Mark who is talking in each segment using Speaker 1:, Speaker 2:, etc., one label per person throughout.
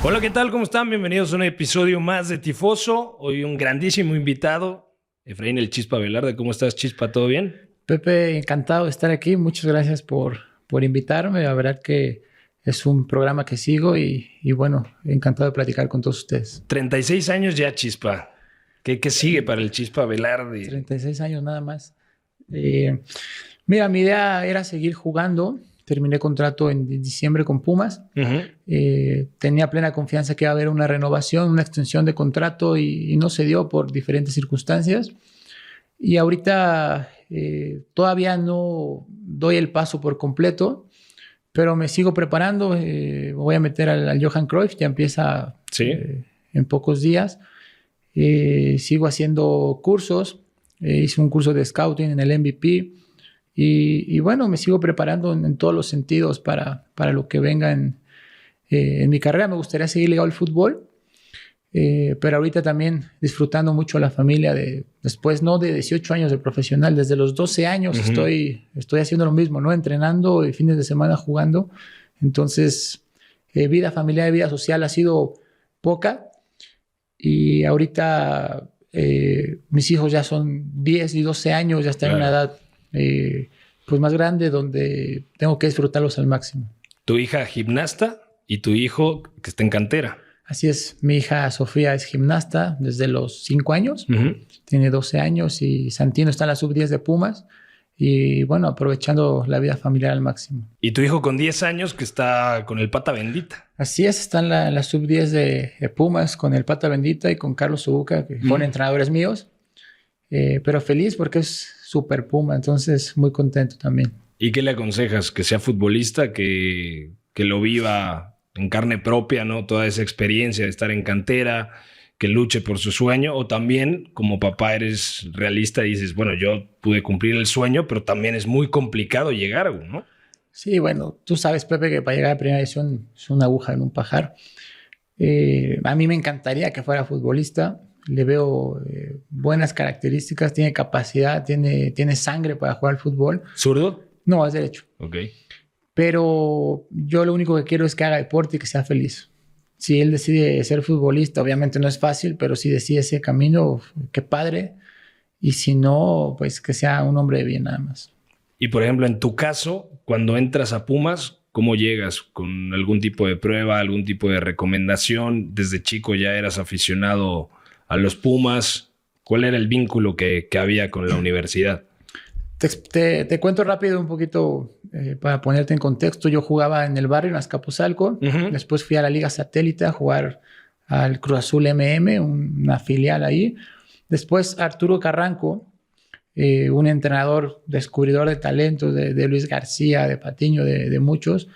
Speaker 1: Hola, ¿qué tal? ¿Cómo están? Bienvenidos a un episodio más de Tifoso. Hoy un grandísimo invitado, Efraín el Chispa Velarde. ¿Cómo estás, Chispa? ¿Todo bien?
Speaker 2: Pepe, encantado de estar aquí. Muchas gracias por invitarme. La verdad que es un programa que sigo y bueno, encantado de platicar con todos ustedes.
Speaker 1: 36 años ya, Chispa. ¿Qué sigue para el Chispa Velarde?
Speaker 2: 36 años nada más. Mira, mi idea era seguir jugando. Terminé contrato en diciembre con Pumas. Tenía plena confianza que iba a haber una renovación, una extensión de contrato y no se dio por diferentes circunstancias. Y ahorita todavía no doy el paso por completo, pero me sigo preparando. Me voy a meter al Johan Cruyff, ya empieza
Speaker 1: ¿Sí?
Speaker 2: En pocos días. Sigo haciendo cursos. Hice un curso de scouting en el MVP. Y bueno, me sigo preparando en todos los sentidos para lo que venga en mi carrera. Me gustaría seguir ligado al fútbol. Pero ahorita también disfrutando mucho la familia después no de 18 años de profesional, desde los 12 años estoy haciendo lo mismo, ¿no? Entrenando y fines de semana jugando. Entonces, vida familiar y vida social ha sido poca y ahorita mis hijos ya son 10 y 12 años, ya están en una edad pues más grande donde tengo que disfrutarlos al máximo.
Speaker 1: Tu hija gimnasta y tu hijo que está en cantera.
Speaker 2: Así es, mi hija Sofía es gimnasta desde los 5 años, tiene 12 años y Santino está en la sub-10 de Pumas y bueno, aprovechando la vida familiar al máximo.
Speaker 1: Y tu hijo con 10 años que está con el Pata Bendita.
Speaker 2: Así es, está en la sub-10 de Pumas con el Pata Bendita y con Carlos Ubuca, que fueron entrenadores míos, pero feliz porque es súper Puma, entonces muy contento también.
Speaker 1: ¿Y qué le aconsejas? ¿Que sea futbolista, que lo viva en carne propia, ¿no? Toda esa experiencia de estar en cantera, que luche por su sueño, o también como papá eres realista y dices, bueno, yo pude cumplir el sueño, pero también es muy complicado llegar, ¿no?
Speaker 2: Sí, bueno, tú sabes, Pepe, que para llegar a primera división es una aguja en un pajar. A mí me encantaría que fuera futbolista. Le veo buenas características, tiene capacidad, tiene sangre para jugar al fútbol.
Speaker 1: ¿Zurdo?
Speaker 2: No, es derecho.
Speaker 1: Ok.
Speaker 2: Pero yo lo único que quiero es que haga deporte y que sea feliz. Si él decide ser futbolista, obviamente no es fácil, pero si decide ese camino, qué padre. Y si no, pues que sea un hombre de bien nada más.
Speaker 1: Y por ejemplo, en tu caso, cuando entras a Pumas, ¿cómo llegas? ¿Con algún tipo de prueba, algún tipo de recomendación? ¿Desde chico ya eras aficionado a los Pumas? ¿Cuál era el vínculo que había con la universidad?
Speaker 2: Te cuento rápido un poquito para ponerte en contexto. Yo jugaba en el barrio, en Azcapotzalco. Después fui a la Liga Satélite a jugar al Cruz Azul MM, una filial ahí. Después Arturo Carranco, un entrenador descubridor de talentos de Luis García, de Patiño, de muchos.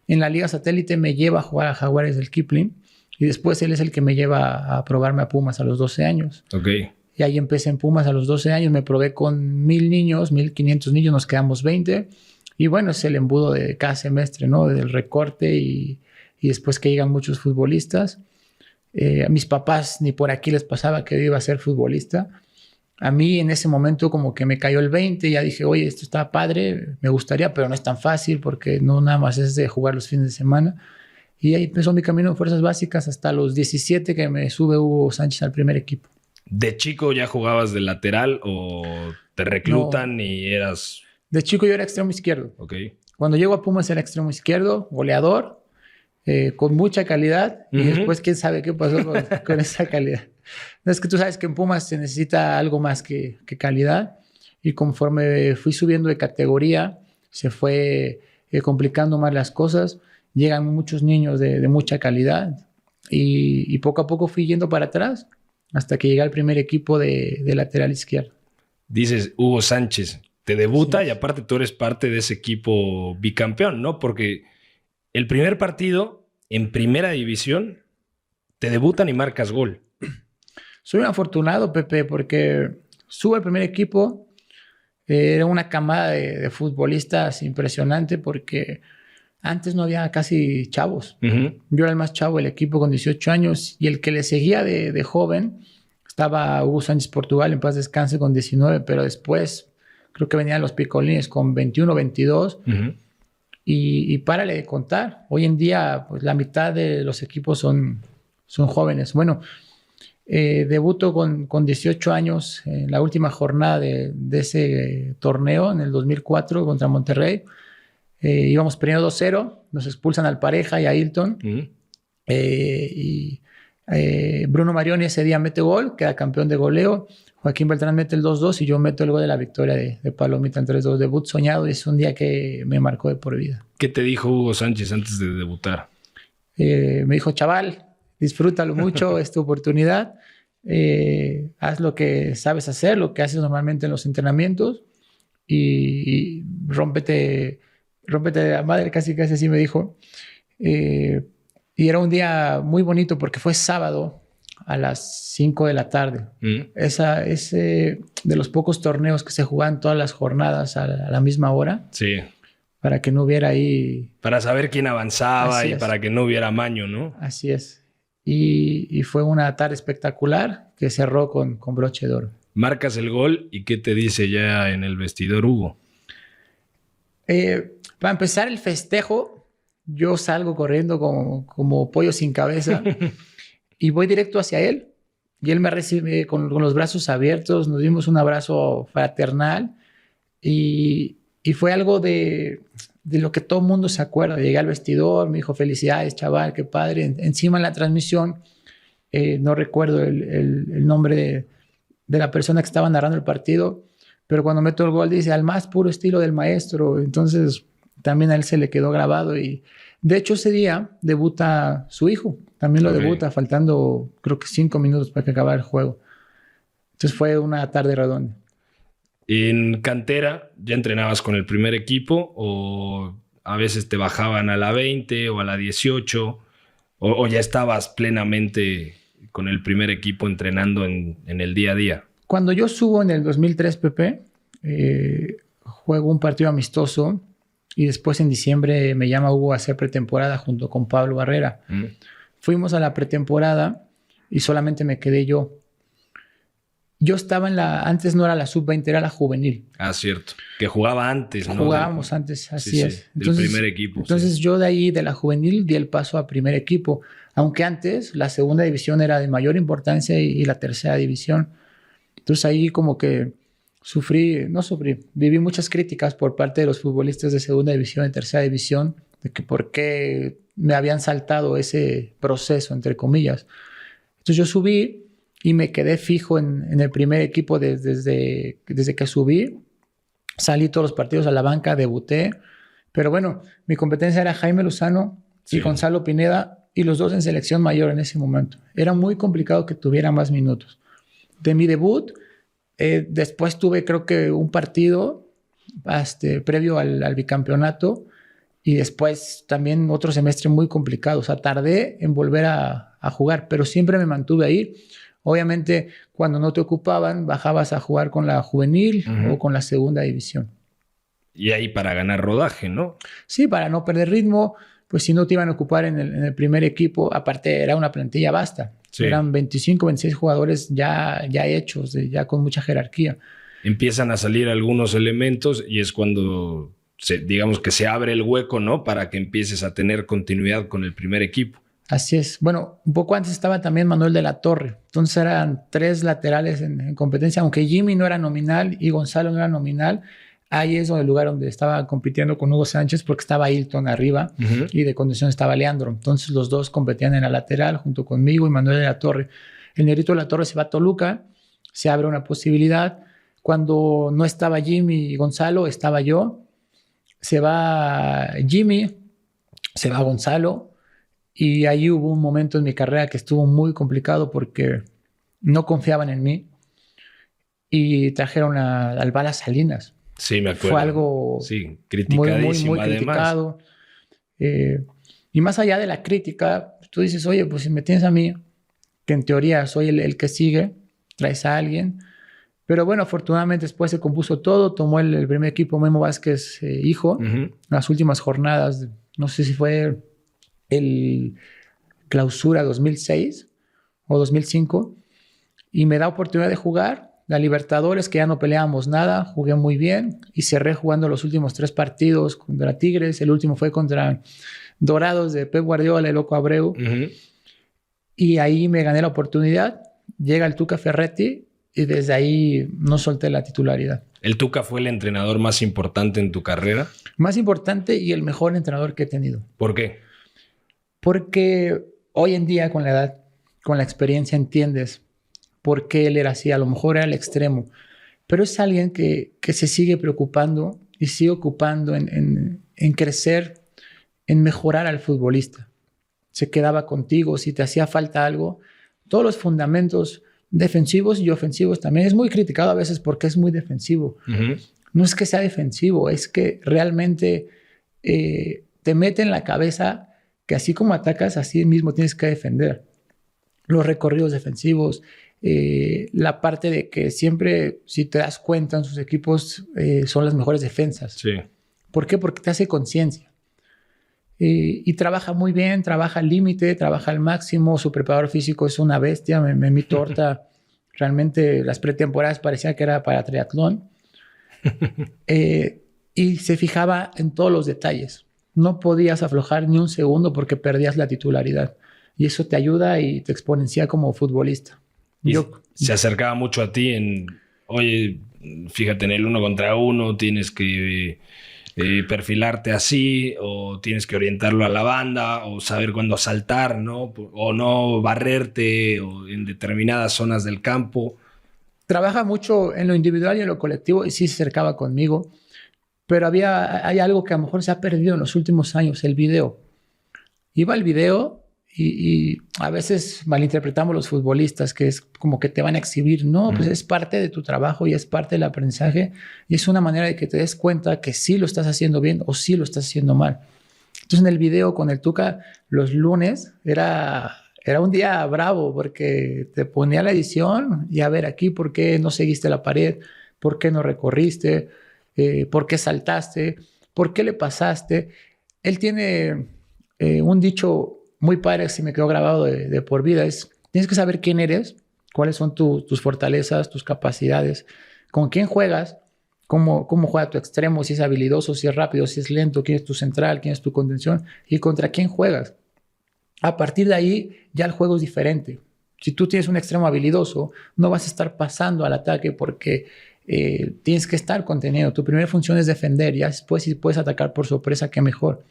Speaker 2: En la Liga Satélite me lleva a jugar a Jaguares del Kipling. Y después él es el que me lleva a probarme a Pumas a los 12 años.
Speaker 1: Ok.
Speaker 2: Y ahí empecé en Pumas a los 12 años, me probé con 1,000 niños, 1,500 niños, nos quedamos 20. Y bueno, es el embudo de cada semestre, ¿no? Del recorte y después que llegan muchos futbolistas. A mis papás ni por aquí les pasaba que yo iba a ser futbolista. A mí en ese momento como que me cayó el 20, ya dije, oye, esto está padre, me gustaría, pero no es tan fácil porque no nada más es de jugar los fines de semana. Y ahí empezó mi camino en fuerzas básicas hasta los 17 que me sube Hugo Sánchez al primer equipo.
Speaker 1: ¿De chico ya jugabas de lateral o te reclutan y eras...?
Speaker 2: De chico yo era extremo izquierdo.
Speaker 1: Ok.
Speaker 2: Cuando llego a Pumas era extremo izquierdo, goleador, con mucha calidad. Y después quién sabe qué pasó con esa calidad. Es que tú sabes que en Pumas se necesita algo más que calidad. Y conforme fui subiendo de categoría, se fue complicando más las cosas. Llegan muchos niños de mucha calidad. Y poco a poco fui yendo para atrás hasta que llegué al primer equipo de lateral izquierdo.
Speaker 1: Dices Hugo Sánchez, te debuta
Speaker 2: Sí.
Speaker 1: y aparte tú eres parte de ese equipo bicampeón, ¿no? Porque el primer partido en primera división te debutan y marcas gol.
Speaker 2: Soy un afortunado, Pepe, porque sube al primer equipo. Era una camada de futbolistas impresionante porque antes no había casi chavos. Yo era el más chavo del equipo con 18 años y el que le seguía de joven estaba Hugo Sánchez Portugal, en paz descanse, con 19, pero después creo que venían los picolines con 21, 22. y párale de contar. Hoy en día, pues la mitad de los equipos son jóvenes. Bueno, debuto con 18 años en la última jornada de ese torneo en el 2004 contra Monterrey. Íbamos perdiendo 2-0, nos expulsan al Pareja y a Hilton. Bruno Marioni ese día mete gol, queda campeón de goleo. Joaquín Beltrán mete el 2-2 y yo meto el gol de la victoria de Palomita en 3-2. Debut soñado y es un día que me marcó de por vida.
Speaker 1: ¿Qué te dijo Hugo Sánchez antes de debutar?
Speaker 2: Me dijo, chaval, disfrútalo mucho, es tu oportunidad. Haz lo que sabes hacer, lo que haces normalmente en los entrenamientos y rómpete la madre, casi así me dijo. Y era un día muy bonito porque fue sábado a las 5 de la tarde. Ese de los pocos torneos que se jugaban todas las jornadas a la misma hora.
Speaker 1: Sí.
Speaker 2: Para que no hubiera ahí...
Speaker 1: Para saber quién avanzaba y para que no hubiera amaño, ¿no?
Speaker 2: Así es. Y fue una tarde espectacular que cerró con broche de oro.
Speaker 1: Marcas el gol y ¿qué te dice ya en el vestidor, Hugo?
Speaker 2: Para empezar el festejo, yo salgo corriendo como pollo sin cabeza y voy directo hacia él. Y él me recibe con los brazos abiertos, nos dimos un abrazo fraternal y fue algo de lo que todo el mundo se acuerda. Llegué al vestidor, me dijo, felicidades, chaval, qué padre. Encima en la transmisión, no recuerdo el nombre de la persona que estaba narrando el partido, pero cuando meto el gol dice, al más puro estilo del maestro. Entonces también a él se le quedó grabado y de hecho ese día debuta su hijo. También lo debuta, faltando creo que 5 minutos para que acabara el juego. Entonces fue una tarde redonda.
Speaker 1: ¿En cantera ya entrenabas con el primer equipo o a veces te bajaban a la 20 o a la 18 o ya estabas plenamente con el primer equipo entrenando en el día a día?
Speaker 2: Cuando yo subo en el 2003, Pepe, juego un partido amistoso y después en diciembre me llama Hugo a hacer pretemporada junto con Pablo Barrera. Fuimos a la pretemporada y solamente me quedé yo. Yo estaba antes no era la sub-20, era la juvenil.
Speaker 1: Ah, cierto. Que jugaba antes, ¿no?
Speaker 2: Jugábamos antes, así es.
Speaker 1: Sí, entonces, del primer equipo.
Speaker 2: Entonces yo de ahí, de la juvenil, di el paso a primer equipo. Aunque antes la segunda división era de mayor importancia y la tercera división. Entonces ahí como que viví muchas críticas por parte de los futbolistas de segunda división y tercera división, de que por qué me habían saltado ese proceso, entre comillas. Entonces yo subí y me quedé fijo en el primer equipo desde que subí. Salí todos los partidos a la banca, debuté. Pero bueno, mi competencia era Jaime Lozano y Gonzalo Pineda, y los dos en selección mayor en ese momento. Era muy complicado que tuviera más minutos. De mi debut, después tuve creo que un partido previo al bicampeonato y después también otro semestre muy complicado. O sea, tardé en volver a jugar, pero siempre me mantuve ahí. Obviamente, cuando no te ocupaban, bajabas a jugar con la juvenil o con la segunda división.
Speaker 1: Y ahí para ganar rodaje, ¿no?
Speaker 2: Sí, para no perder ritmo, pues si no te iban a ocupar en el primer equipo, aparte era una plantilla vasta. Sí. Eran 25, 26 jugadores ya hechos, ya con mucha jerarquía.
Speaker 1: Empiezan a salir algunos elementos y es cuando, digamos que se abre el hueco, ¿no? Para que empieces a tener continuidad con el primer equipo.
Speaker 2: Así es. Bueno, un poco antes estaba también Manuel de la Torre. Entonces eran 3 laterales en competencia. Aunque Jimmy no era nominal y Gonzalo no era nominal, ahí es el lugar donde estaba compitiendo con Hugo Sánchez porque estaba Hilton arriba y de condición estaba Leandro. Entonces los dos competían en la lateral junto conmigo y Manuel de la Torre. El Negrito de la Torre se va a Toluca, se abre una posibilidad. Cuando no estaba Jimmy y Gonzalo, estaba yo. Se va Jimmy, se va Gonzalo. Y ahí hubo un momento en mi carrera que estuvo muy complicado porque no confiaban en mí y trajeron al Bala Salinas.
Speaker 1: Sí, me acuerdo.
Speaker 2: Fue algo
Speaker 1: criticadísimo,
Speaker 2: muy criticado. Y más allá de la crítica, tú dices, oye, pues si me tienes a mí, que en teoría soy el que sigue, traes a alguien. Pero bueno, afortunadamente después se compuso todo, tomó el primer equipo Memo Vázquez, hijo, las últimas jornadas, no sé si fue el clausura 2006 o 2005, y me da oportunidad de jugar la Libertadores, que ya no peleábamos nada, jugué muy bien y cerré jugando los últimos 3 partidos contra Tigres. El último fue contra Dorados de Pep Guardiola y Loco Abreu. Y ahí me gané la oportunidad. Llega el Tuca Ferretti y desde ahí no solté la titularidad.
Speaker 1: ¿El Tuca fue el entrenador más importante en tu carrera?
Speaker 2: Más importante y el mejor entrenador que he tenido.
Speaker 1: ¿Por qué?
Speaker 2: Porque hoy en día, con la edad, con la experiencia, entiendes por qué él era así. A lo mejor era el extremo, pero es alguien que se sigue preocupando y sigue ocupando en crecer, en mejorar al futbolista. Se quedaba contigo si te hacía falta algo. Todos los fundamentos defensivos y ofensivos también. Es muy criticado a veces porque es muy defensivo. No es que sea defensivo, es que realmente te mete en la cabeza que así como atacas, así mismo tienes que defender. Los recorridos defensivos, la parte de que siempre, si te das cuenta, en sus equipos son las mejores defensas.
Speaker 1: Sí.
Speaker 2: ¿Por qué? Porque te hace conciencia. Y trabaja muy bien, trabaja al límite, trabaja al máximo. Su preparador físico es una bestia. Mi torta, realmente las pretemporadas parecía que era para triatlón. Y se fijaba en todos los detalles. No podías aflojar ni un segundo porque perdías la titularidad. Y eso te ayuda y te exponencia como futbolista.
Speaker 1: Se acercaba mucho a ti en, oye, fíjate, en el 1 contra 1 tienes que perfilarte así, o tienes que orientarlo a la banda, o saber cuándo saltar, ¿no? O no barrerte o en determinadas zonas del campo.
Speaker 2: Trabaja mucho en lo individual y en lo colectivo y sí se acercaba conmigo. Pero hay algo que a lo mejor se ha perdido en los últimos años, el video. Iba al video y a veces malinterpretamos los futbolistas, que es como que te van a exhibir. No, pues es parte de tu trabajo y es parte del aprendizaje y es una manera de que te des cuenta que sí lo estás haciendo bien o sí lo estás haciendo mal. Entonces en el video con el Tuca, los lunes era un día bravo porque te ponía la edición y a ver aquí por qué no seguiste la pared, por qué no recorriste, por qué saltaste, por qué le pasaste. Él tiene un dicho muy padre, si me quedó grabado de por vida, es: tienes que saber quién eres, cuáles son tus fortalezas, tus capacidades, con quién juegas, cómo juega tu extremo, si es habilidoso, si es rápido, si es lento, quién es tu central, quién es tu contención y contra quién juegas. A partir de ahí ya el juego es diferente. Si tú tienes un extremo habilidoso, no vas a estar pasando al ataque porque tienes que estar contenido. Tu primera función es defender, ya después si puedes atacar por sorpresa, qué mejor.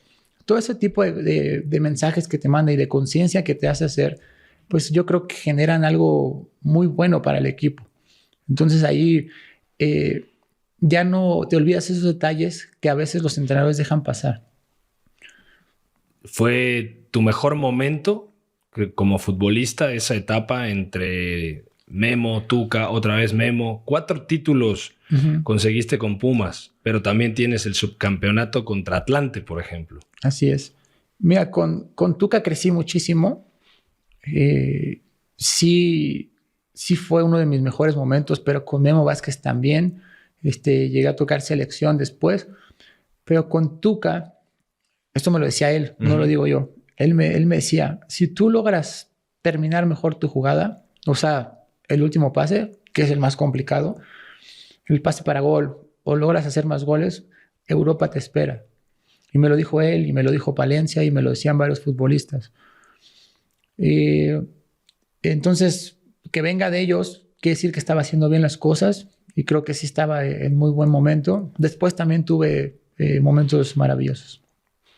Speaker 2: Todo ese tipo de mensajes que te manda y de conciencia que te hace hacer, pues yo creo que generan algo muy bueno para el equipo. Entonces ahí ya no te olvidas esos detalles que a veces los entrenadores dejan pasar.
Speaker 1: ¿Fue tu mejor momento como futbolista esa etapa entre Memo, Tuca, otra vez Memo? 4 títulos conseguiste con Pumas, pero también tienes el subcampeonato contra Atlante, por ejemplo.
Speaker 2: Así es. Mira, con Tuca crecí muchísimo. Sí fue uno de mis mejores momentos, pero con Memo Vázquez también. Llegué a tocar selección después. Pero con Tuca, esto me lo decía él, no lo digo yo. Él me decía, si tú logras terminar mejor tu jugada, o sea, el último pase, que es el más complicado, el pase para gol, o logras hacer más goles, Europa te espera. Y me lo dijo él, y me lo dijo Palencia, y me lo decían varios futbolistas. Entonces, que venga de ellos, quiere decir que estaba haciendo bien las cosas, y creo que sí estaba en muy buen momento. Después también tuve momentos maravillosos.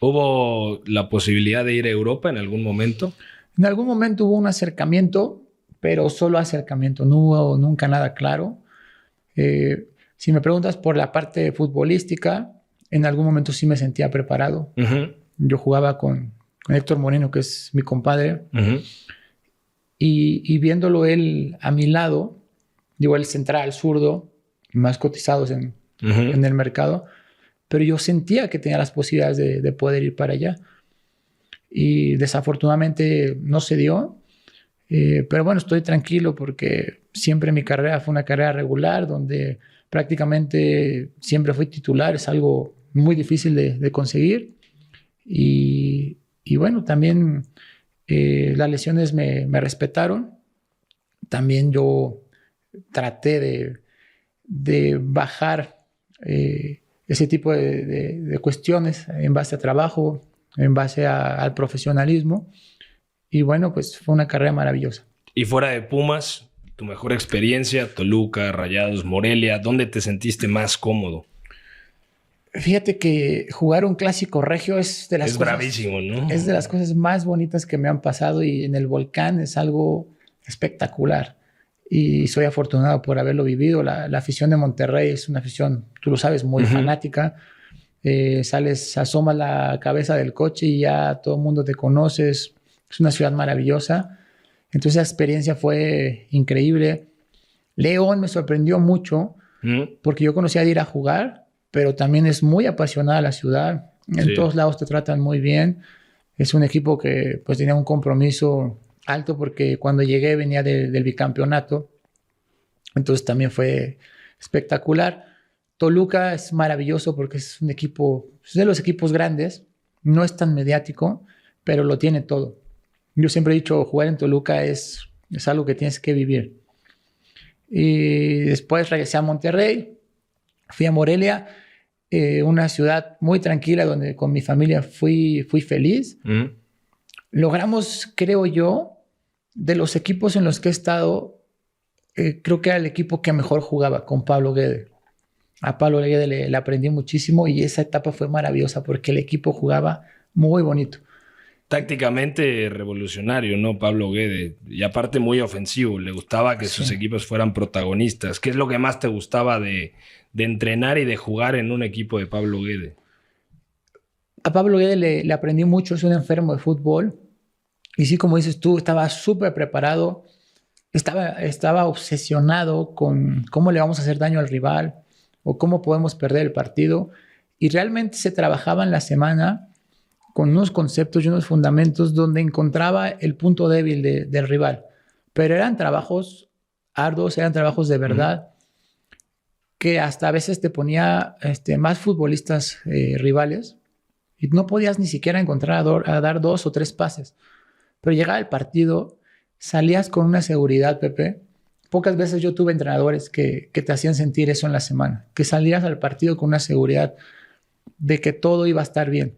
Speaker 1: ¿Hubo la posibilidad de ir a Europa en algún momento?
Speaker 2: En algún momento hubo un acercamiento, pero solo acercamiento, no hubo nunca nada claro. Si me preguntas por la parte futbolística, en algún momento sí me sentía preparado. Yo jugaba con Héctor Moreno, que es mi compadre, y viéndolo él a mi lado, digo, el central, zurdo, más cotizados en el mercado, pero yo sentía que tenía las posibilidades de poder ir para allá. Y desafortunadamente no se dio. Pero bueno, estoy tranquilo porque siempre mi carrera fue una carrera regular donde prácticamente siempre fui titular. Es algo muy difícil de conseguir. Y bueno, también las lesiones me respetaron. También yo traté de bajar ese tipo de cuestiones en base a trabajo, en base al profesionalismo. Y bueno, pues fue una carrera maravillosa.
Speaker 1: Y fuera de Pumas, tu mejor experiencia, Toluca, Rayados, Morelia, ¿dónde te sentiste más cómodo?
Speaker 2: Fíjate que jugar un clásico regio es de las
Speaker 1: Es
Speaker 2: cosas,
Speaker 1: bravísimo, ¿no?
Speaker 2: es de las cosas más bonitas que me han pasado, y en el Volcán es algo espectacular. Y soy afortunado por haberlo vivido. La afición de Monterrey es una afición, tú lo sabes, muy fanática. Sales, asomas la cabeza del coche y ya todo el mundo te conoce. Es una ciudad maravillosa. Entonces esa experiencia fue increíble. León me sorprendió mucho porque yo conocía de ir a jugar, pero también es muy apasionada la ciudad. En todos lados te tratan muy bien. Es un equipo que pues tenía un compromiso alto porque cuando llegué venía del bicampeonato. Entonces también fue espectacular. Toluca es maravilloso porque es un equipo, es de los equipos grandes. No es tan mediático, pero lo tiene todo. Yo siempre he dicho, jugar en Toluca es algo que tienes que vivir. Y después regresé a Monterrey. Fui a Morelia, una ciudad muy tranquila donde con mi familia fui feliz. Logramos, creo yo, de los equipos en los que he estado, creo que era el equipo que mejor jugaba, con Pablo Guede. A Pablo Guede le aprendí muchísimo y esa etapa fue maravillosa porque el equipo jugaba muy bonito.
Speaker 1: Tácticamente revolucionario, ¿no? Pablo Guede. Y aparte muy ofensivo. Le gustaba que sus equipos fueran protagonistas. ¿Qué es lo que más te gustaba de entrenar y de jugar en un equipo de Pablo Guede?
Speaker 2: A Pablo Guede le aprendí mucho. Es un enfermo de fútbol. Y sí, como dices tú, estaba súper preparado. Estaba obsesionado con cómo le vamos a hacer daño al rival o cómo podemos perder el partido. Y realmente se trabajaba en la semana con unos conceptos y unos fundamentos donde encontraba el punto débil del rival. Pero eran trabajos arduos, eran trabajos de verdad, que hasta a veces te ponía más futbolistas rivales y no podías ni siquiera encontrar a dar 2 o 3 pases. Pero llegaba el partido, salías con una seguridad, Pepe. Pocas veces yo tuve entrenadores que te hacían sentir eso en la semana, que salías al partido con una seguridad de que todo iba a estar bien.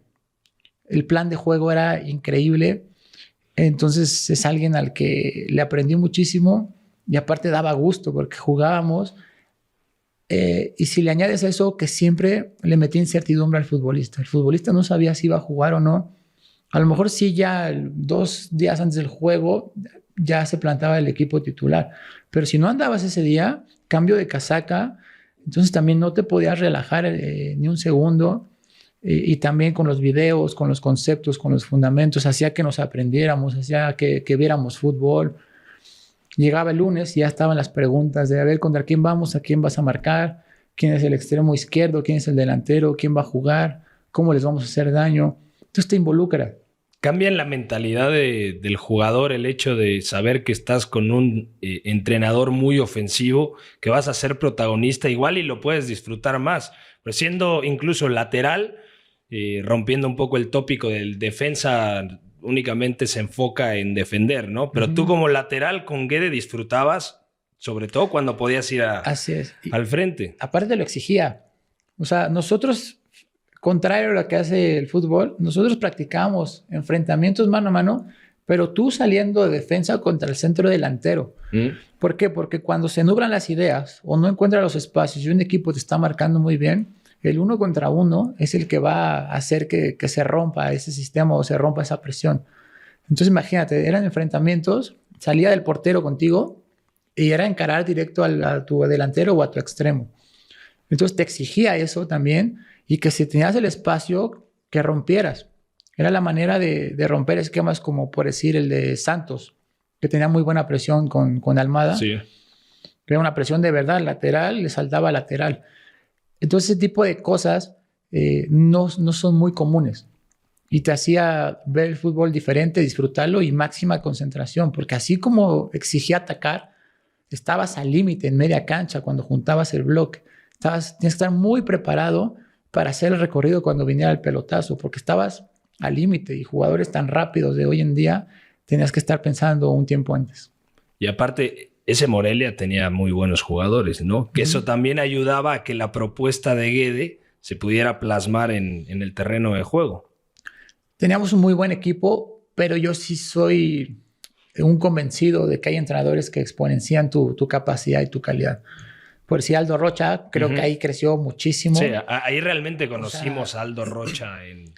Speaker 2: El plan de juego era increíble. Entonces es alguien al que le aprendí muchísimo y aparte daba gusto porque jugábamos. Y si le añades a eso que siempre le metí incertidumbre al futbolista. El futbolista no sabía si iba a jugar o no. A lo mejor sí ya 2 días antes del juego ya se plantaba el equipo titular. Pero si no andabas ese día, cambio de casaca. Entonces también no te podías relajar ni un segundo. Y también con los videos, con los conceptos, con los fundamentos, hacía que nos aprendiéramos, hacía que viéramos fútbol. Llegaba el lunes y ya estaban las preguntas de a ver contra quién vamos, a quién vas a marcar, quién es el extremo izquierdo, quién es el delantero, quién va a jugar, cómo les vamos a hacer daño. Entonces te involucra.
Speaker 1: ¿Cambia en la mentalidad del jugador el hecho de saber que estás con un entrenador muy ofensivo, que vas a ser protagonista igual y lo puedes disfrutar más? Pero siendo incluso lateral, rompiendo un poco el tópico del defensa, únicamente se enfoca en defender, ¿no? Pero tú como lateral con Guede disfrutabas, sobre todo cuando podías ir
Speaker 2: Así es.
Speaker 1: al frente.
Speaker 2: Aparte lo exigía. O sea, nosotros, contrario a lo que hace el fútbol, nosotros practicábamos enfrentamientos mano a mano, pero tú saliendo de defensa contra el centro delantero. ¿Por qué? Porque cuando se nublan las ideas o no encuentras los espacios y un equipo te está marcando muy bien, el 1 contra 1 es el que va a hacer que se rompa ese sistema o se rompa esa presión. Entonces imagínate, eran enfrentamientos, salía del portero contigo y era encarar directo a tu delantero o a tu extremo. Entonces te exigía eso también y que si tenías el espacio, que rompieras. Era la manera de romper esquemas como por decir el de Santos, que tenía muy buena presión con Almada.
Speaker 1: Sí.
Speaker 2: Era una presión de verdad, lateral, le saltaba lateral. Entonces ese tipo de cosas no son muy comunes y te hacía ver el fútbol diferente, disfrutarlo y máxima concentración, porque así como exigía atacar, estabas al límite en media cancha cuando juntabas el bloque. Tenías que estar muy preparado para hacer el recorrido cuando viniera el pelotazo, porque estabas al límite y jugadores tan rápidos de hoy en día tenías que estar pensando un tiempo antes.
Speaker 1: Y aparte, ese Morelia tenía muy buenos jugadores, ¿no? Que eso también ayudaba a que la propuesta de Guede se pudiera plasmar en el terreno de juego.
Speaker 2: Teníamos un muy buen equipo, pero yo sí soy un convencido de que hay entrenadores que exponencian tu capacidad y tu calidad. Por si Aldo Rocha, creo que ahí creció muchísimo.
Speaker 1: Sí, ahí realmente conocimos a Aldo Rocha en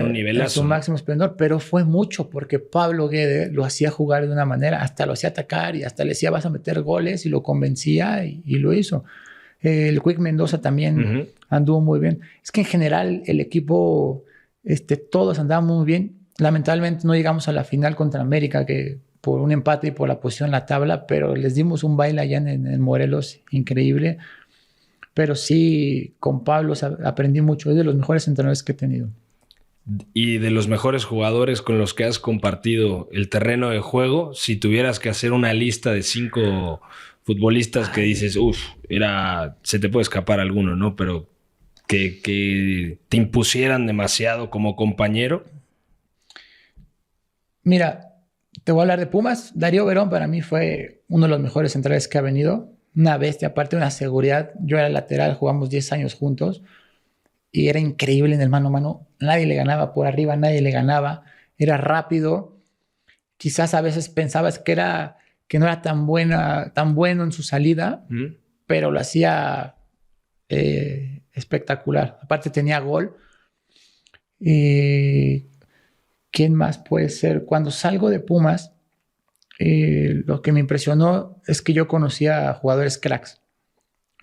Speaker 1: un nivelazo.
Speaker 2: En su máximo esplendor, pero fue mucho porque Pablo Guede lo hacía jugar de una manera, hasta lo hacía atacar y hasta le decía vas a meter goles y lo convencía y lo hizo. El Quick Mendoza también anduvo muy bien. Es que en general el equipo, todos andaban muy bien. Lamentablemente no llegamos a la final contra América, que por un empate y por la posición en la tabla, pero les dimos un baile allá en Morelos increíble. Pero sí, con Pablo aprendí mucho. Es de los mejores entrenadores que he tenido.
Speaker 1: Y de los mejores jugadores con los que has compartido el terreno de juego, si tuvieras que hacer una lista de 5 futbolistas que dices, se te puede escapar alguno, ¿no? Pero que te impusieran demasiado como compañero.
Speaker 2: Mira, te voy a hablar de Pumas. Darío Verón para mí fue uno de los mejores centrales que ha venido. Una bestia, aparte de una seguridad. Yo era lateral, jugamos 10 años juntos y era increíble en el mano a mano. Nadie le ganaba por arriba, nadie le ganaba. Era rápido. Quizás a veces pensabas que no era tan bueno en su salida, pero lo hacía espectacular. Aparte tenía gol. ¿Quién más puede ser? Cuando salgo de Pumas, lo que me impresionó es que yo conocía a jugadores cracks.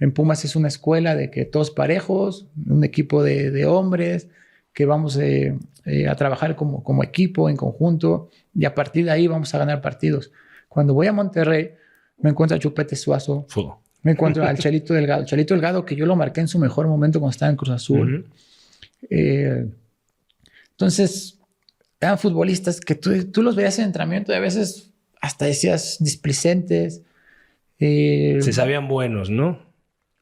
Speaker 2: En Pumas es una escuela de que todos parejos, un equipo de hombres, que vamos a trabajar como equipo, en conjunto, y a partir de ahí vamos a ganar partidos. Cuando voy a Monterrey, me encuentro a Chupete Suazo, me encuentro al Chelito Delgado. Chelito Delgado, que yo lo marqué en su mejor momento cuando estaba en Cruz Azul. Entonces, eran futbolistas que tú los veías en entrenamiento y a veces hasta decías displicentes.
Speaker 1: Se sabían buenos, ¿no?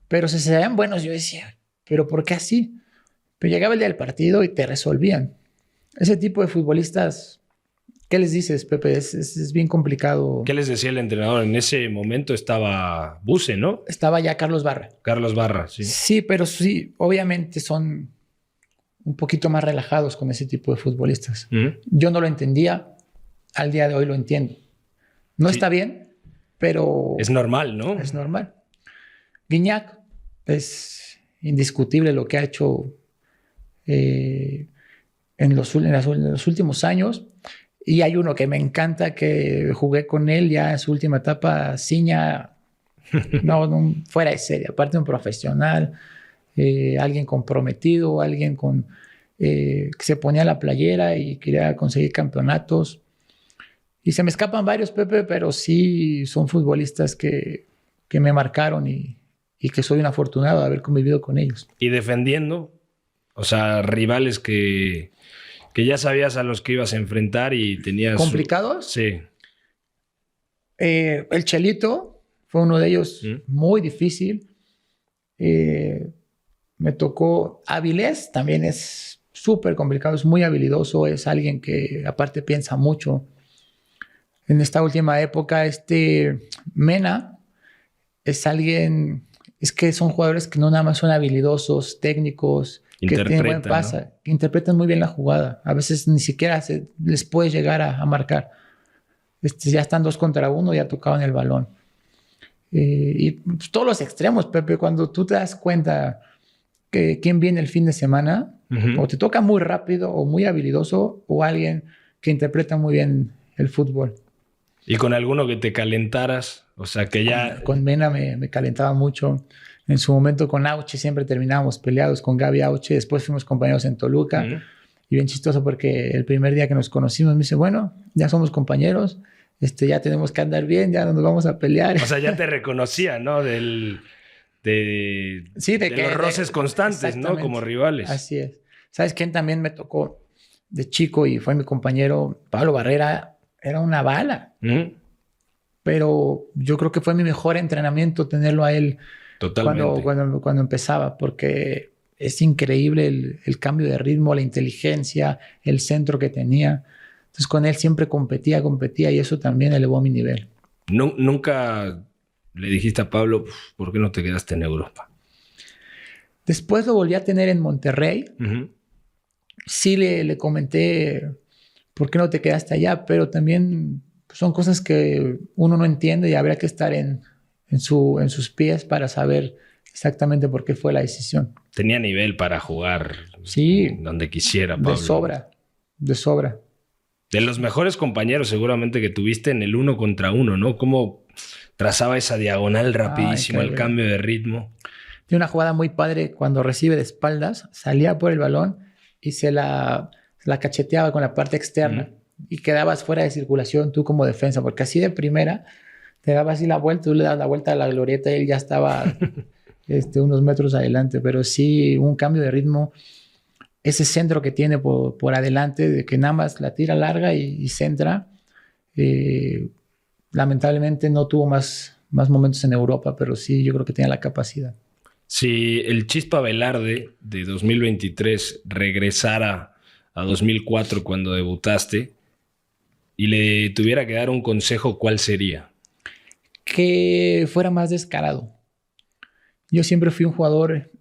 Speaker 2: Pero se sabían buenos. Yo decía, ¿pero por qué así? Pero llegaba el día del partido y te resolvían. Ese tipo de futbolistas, ¿qué les dices, Pepe? Es bien complicado.
Speaker 1: ¿Qué les decía el entrenador? En ese momento estaba Buse, ¿no?
Speaker 2: Estaba ya Carlos Barra.
Speaker 1: Carlos Barra, sí.
Speaker 2: Sí, pero sí, obviamente son un poquito más relajados con ese tipo de futbolistas. Yo no lo entendía, al día de hoy lo entiendo. No está bien, pero...
Speaker 1: Es normal, ¿no?
Speaker 2: Es normal. Guiñac es indiscutible lo que ha hecho en los últimos años. Y hay uno que me encanta, que jugué con él ya en su última etapa, Ciña, no, fuera de serie. Aparte un profesional, alguien comprometido, alguien que se ponía la playera y quería conseguir campeonatos. Y se me escapan varios, Pepe, pero sí son futbolistas que me marcaron y que soy un afortunado de haber convivido con ellos.
Speaker 1: Y defendiendo, o sea, rivales que ya sabías a los que ibas a enfrentar y tenías...
Speaker 2: ¿Complicados?
Speaker 1: Sí.
Speaker 2: El Chelito fue uno de ellos muy difícil. Me tocó Avilés, también es súper complicado, es muy habilidoso, es alguien que aparte piensa mucho. En esta última época, Mena es alguien, es que son jugadores que no nada más son habilidosos, técnicos, que tienen buen pase, ¿no? Que interpretan muy bien la jugada. A veces ni siquiera les puede llegar a marcar. Ya están 2 contra 1, ya tocaban el balón. Y pues, todos los extremos, Pepe, cuando tú te das cuenta que quién viene el fin de semana, o te toca muy rápido o muy habilidoso, o alguien que interpreta muy bien el fútbol.
Speaker 1: ¿Y con alguno que te calentaras? O sea, que ya...
Speaker 2: Con Mena me calentaba mucho. En su momento con Auche siempre terminábamos peleados con Gaby Auche. Después fuimos compañeros en Toluca. Y bien chistoso porque el primer día que nos conocimos me dice, bueno, ya somos compañeros, ya tenemos que andar bien, ya no nos vamos a pelear.
Speaker 1: O sea, ya te reconocía, ¿no? De los roces constantes, ¿no? Como rivales.
Speaker 2: Así es. ¿Sabes quién también me tocó de chico y fue mi compañero? Pablo Barrera. Era una bala. Pero yo creo que fue mi mejor entrenamiento tenerlo a él.
Speaker 1: Totalmente.
Speaker 2: Cuando empezaba, porque es increíble el cambio de ritmo, la inteligencia, el centro que tenía. Entonces con él siempre competía y eso también elevó mi nivel.
Speaker 1: Nunca le dijiste a Pablo, ¿por qué no te quedaste en Europa?
Speaker 2: Después lo volví a tener en Monterrey.
Speaker 1: Uh-huh.
Speaker 2: Sí le comenté, ¿por qué no te quedaste allá? Pero también son cosas que uno no entiende y habría que estar en sus pies para saber exactamente por qué fue la decisión.
Speaker 1: Tenía nivel para jugar donde quisiera, Pablo.
Speaker 2: De sobra.
Speaker 1: De los mejores compañeros seguramente que tuviste en el 1 contra 1, ¿no? Cómo trazaba esa diagonal rapidísimo, el cambio de ritmo.
Speaker 2: Tiene una jugada muy padre cuando recibe de espaldas, salía por el balón y se la cacheteaba con la parte externa y quedabas fuera de circulación tú como defensa, porque así de primera te dabas así la vuelta, tú le das la vuelta a la glorieta y él ya estaba unos metros adelante, pero sí un cambio de ritmo. Ese centro que tiene por adelante, de que nada más la tira larga y centra, lamentablemente no tuvo más momentos en Europa, pero sí yo creo que tenía la capacidad.
Speaker 1: Si el Chispa Velarde de 2023 regresara a 2004 cuando debutaste y le tuviera que dar un consejo, ¿cuál sería?
Speaker 2: Que fuera más descarado. Yo siempre fui un jugador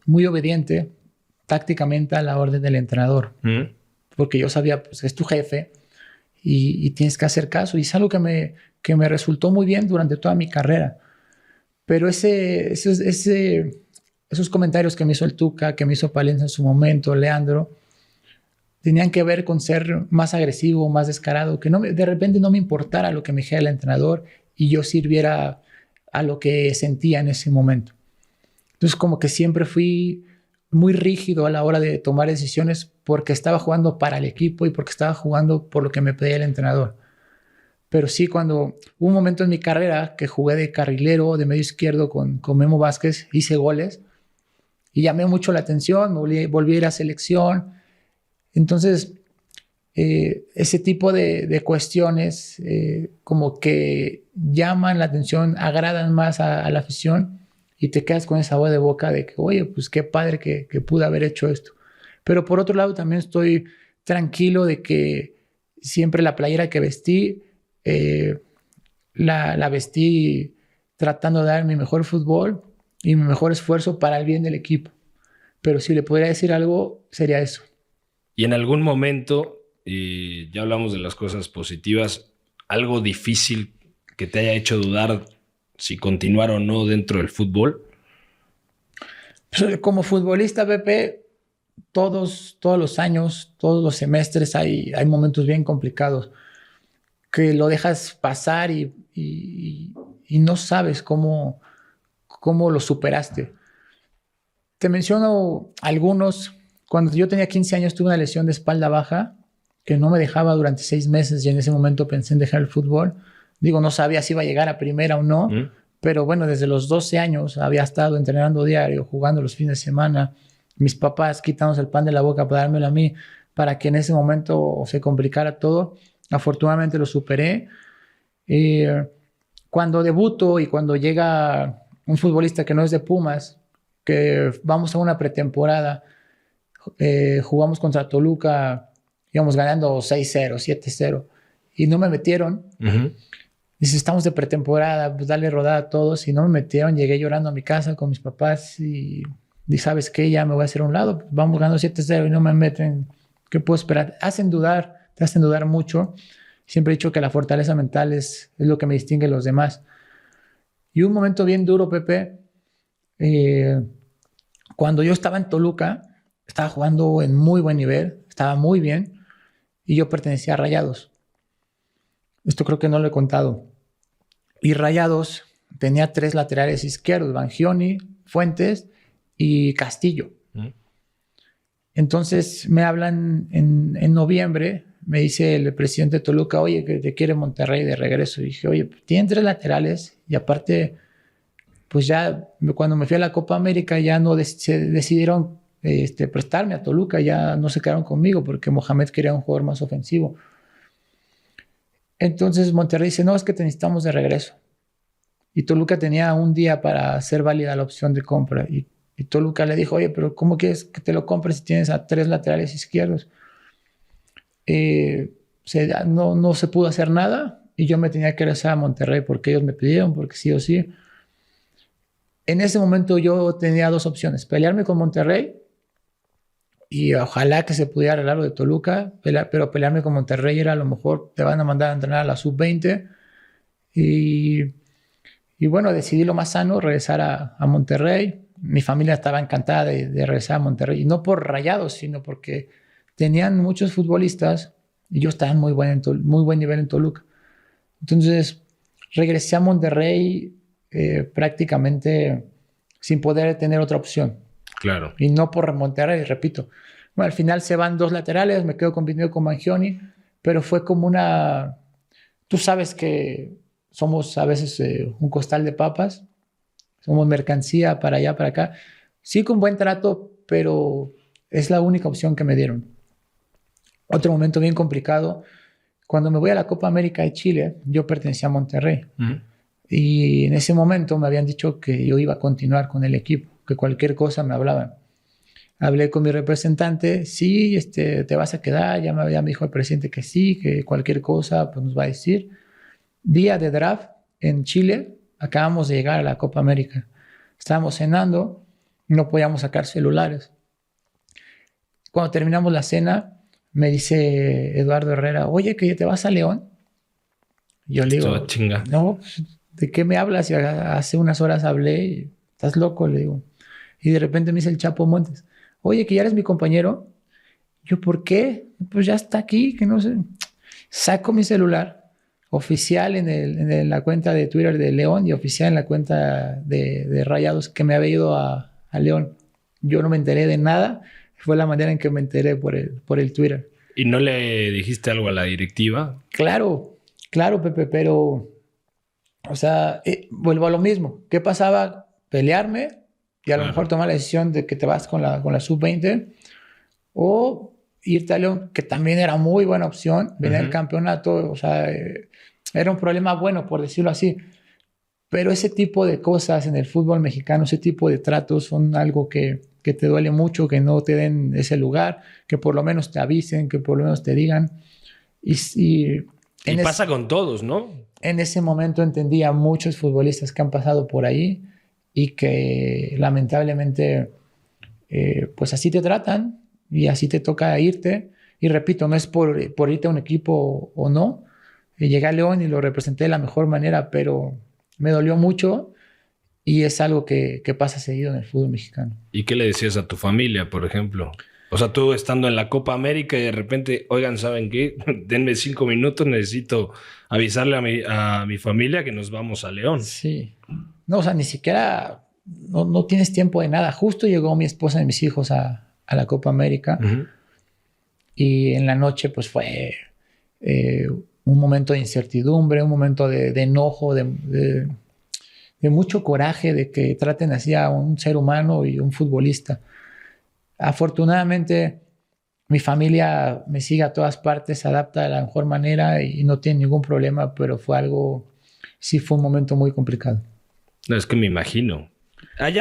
Speaker 2: muy obediente tácticamente a la orden del entrenador. Porque yo sabía, pues es tu jefe y tienes que hacer caso. Y es algo que me resultó muy bien durante toda mi carrera. Pero esos comentarios que me hizo el Tuca, que me hizo Palencia en su momento, Leandro, tenían que ver con ser más agresivo, más descarado, que de repente no me importara lo que me dijera el entrenador y yo sirviera a lo que sentía en ese momento. Entonces como que siempre fui muy rígido a la hora de tomar decisiones porque estaba jugando para el equipo y porque estaba jugando por lo que me pedía el entrenador. Pero sí, cuando hubo un momento en mi carrera que jugué de carrilero, de medio izquierdo con Memo Vázquez, hice goles y llamé mucho la atención, volví a ir a selección. Entonces, ese tipo de cuestiones como que llaman la atención, agradan más a la afición y te quedas con esa voz de boca de que, oye, pues qué padre que pude haber hecho esto. Pero por otro lado también estoy tranquilo de que siempre la playera que vestí, la vestí tratando de dar mi mejor fútbol y mi mejor esfuerzo para el bien del equipo. Pero si le podría decir algo, sería eso.
Speaker 1: Y en algún momento, ya hablamos de las cosas positivas, algo difícil que te haya hecho dudar si continuar o no dentro del fútbol.
Speaker 2: Pues, como futbolista, Pepe, todos los años, todos los semestres hay momentos bien complicados que lo dejas pasar y no sabes cómo lo superaste. Te menciono algunos. Cuando yo tenía 15 años tuve una lesión de espalda baja que no me dejaba durante 6 meses y en ese momento pensé en dejar el fútbol. Digo, no sabía si iba a llegar a primera o no, pero bueno, desde los 12 años había estado entrenando diario, jugando los fines de semana. Mis papás quitándose el pan de la boca para dármelo a mí para que en ese momento se complicara todo. Afortunadamente lo superé. Cuando debuto y cuando llega un futbolista que no es de Pumas, que vamos a una pretemporada, jugamos contra Toluca, íbamos ganando 6-0, 7-0 y no me metieron. Dice, estamos de pretemporada, pues dale rodada a todos y no me metieron. Llegué llorando a mi casa con mis papás y ¿sabes qué? Ya me voy a hacer a un lado, vamos ganando 7-0 y no me meten. ¿Qué puedo esperar? Te hacen dudar mucho. Siempre he dicho que la fortaleza mental es lo que me distingue de los demás. Y un momento bien duro, Pepe, cuando yo estaba en Toluca, estaba jugando en muy buen nivel, estaba muy bien, y yo pertenecía a Rayados. Esto creo que no lo he contado. Y Rayados tenía 3 laterales izquierdos, Bangioni, Fuentes y Castillo. Entonces me hablan en noviembre, me dice el presidente de Toluca, oye, que te quiere Monterrey de regreso. Y dije, oye, tienen 3 laterales y aparte, pues ya cuando me fui a la Copa América ya no se decidieron prestarme a Toluca, ya no se quedaron conmigo porque Mohamed quería un jugador más ofensivo. Entonces Monterrey dice, no, es que te necesitamos de regreso. Y Toluca tenía un día para hacer válida la opción de compra. Y Toluca le dijo, oye, pero ¿cómo quieres que te lo compres si tienes a 3 laterales izquierdos? No se pudo hacer nada y yo me tenía que regresar a Monterrey porque ellos me pidieron, porque sí o sí. En ese momento yo tenía dos opciones, pelearme con Monterrey y ojalá que se pudiera arreglar lo de Toluca, pero pelearme con Monterrey era a lo mejor te van a mandar a entrenar a la sub-20 y, y bueno, decidí lo más sano, regresar a Monterrey. Mi familia estaba encantada de regresar a Monterrey, y no por Rayados, sino porque tenían muchos futbolistas y yo estaba en muy buen nivel en Toluca. Entonces regresé a Monterrey prácticamente sin poder tener otra opción.
Speaker 1: Claro.
Speaker 2: Y no por Monterrey, repito. Bueno, al final se van dos laterales, me quedo compitiendo con Mangioni, pero fue como una... Tú sabes que somos a veces un costal de papas, somos mercancía para allá, para acá. Sí, con buen trato, pero es la única opción que me dieron. Otro momento bien complicado, cuando me voy a la Copa América de Chile, yo pertenecía a Monterrey. Y en ese momento me habían dicho que yo iba a continuar con el equipo, que cualquier cosa me hablaban. Hablé con mi representante, sí, te vas a quedar, ya me dijo el presidente que sí, que cualquier cosa pues, nos va a decir. Día de draft en Chile, acabamos de llegar a la Copa América. Estábamos cenando, no podíamos sacar celulares. Cuando terminamos la cena, me dice Eduardo Herrera, oye, que ya te vas a León. Yo le digo, no, ¿de qué me hablas? Y hace unas horas hablé y estás loco, le digo. Y de repente me dice el Chapo Montes, oye, que ya eres mi compañero. Yo, ¿por qué? Pues ya está aquí, que no sé. Saco mi celular, oficial en la cuenta de Twitter de León y oficial en la cuenta de Rayados, que me había ido a León. Yo no me enteré de nada. Fue la manera en que me enteré por el Twitter.
Speaker 1: ¿Y no le dijiste algo a la directiva?
Speaker 2: Claro, Pepe, pero... O sea, vuelvo a lo mismo. ¿Qué pasaba? Pelearme y a lo mejor tomar la decisión de que te vas con la sub-20 o irte a León, que también era muy buena opción. Venía el campeonato, o sea, era un problema bueno, por decirlo así. Pero ese tipo de cosas en el fútbol mexicano, ese tipo de tratos son algo que te duele mucho, que no te den ese lugar, que por lo menos te avisen, que por lo menos te digan. Y
Speaker 1: pasa con todos, ¿no?
Speaker 2: En ese momento entendí a muchos futbolistas que han pasado por ahí y que lamentablemente pues así te tratan y así te toca irte. Y repito, no es por irte a un equipo o no. Llegué a León y lo representé de la mejor manera, pero me dolió mucho y es algo que pasa seguido en el fútbol mexicano.
Speaker 1: ¿Y qué le decías a tu familia, por ejemplo? O sea, tú estando en la Copa América y de repente, oigan, ¿saben qué? Denme 5 minutos, necesito avisarle a mi familia que nos vamos a León.
Speaker 2: Sí. No, o sea, ni siquiera, no tienes tiempo de nada. Justo llegó mi esposa y mis hijos a la Copa América. Y en la noche, pues fue un momento de incertidumbre, un momento de enojo, de mucho coraje de que traten así a un ser humano y un futbolista. Afortunadamente, mi familia me sigue a todas partes, se adapta de la mejor manera y no tiene ningún problema, pero sí fue un momento muy complicado.
Speaker 1: No, es que me imagino. ¿Hay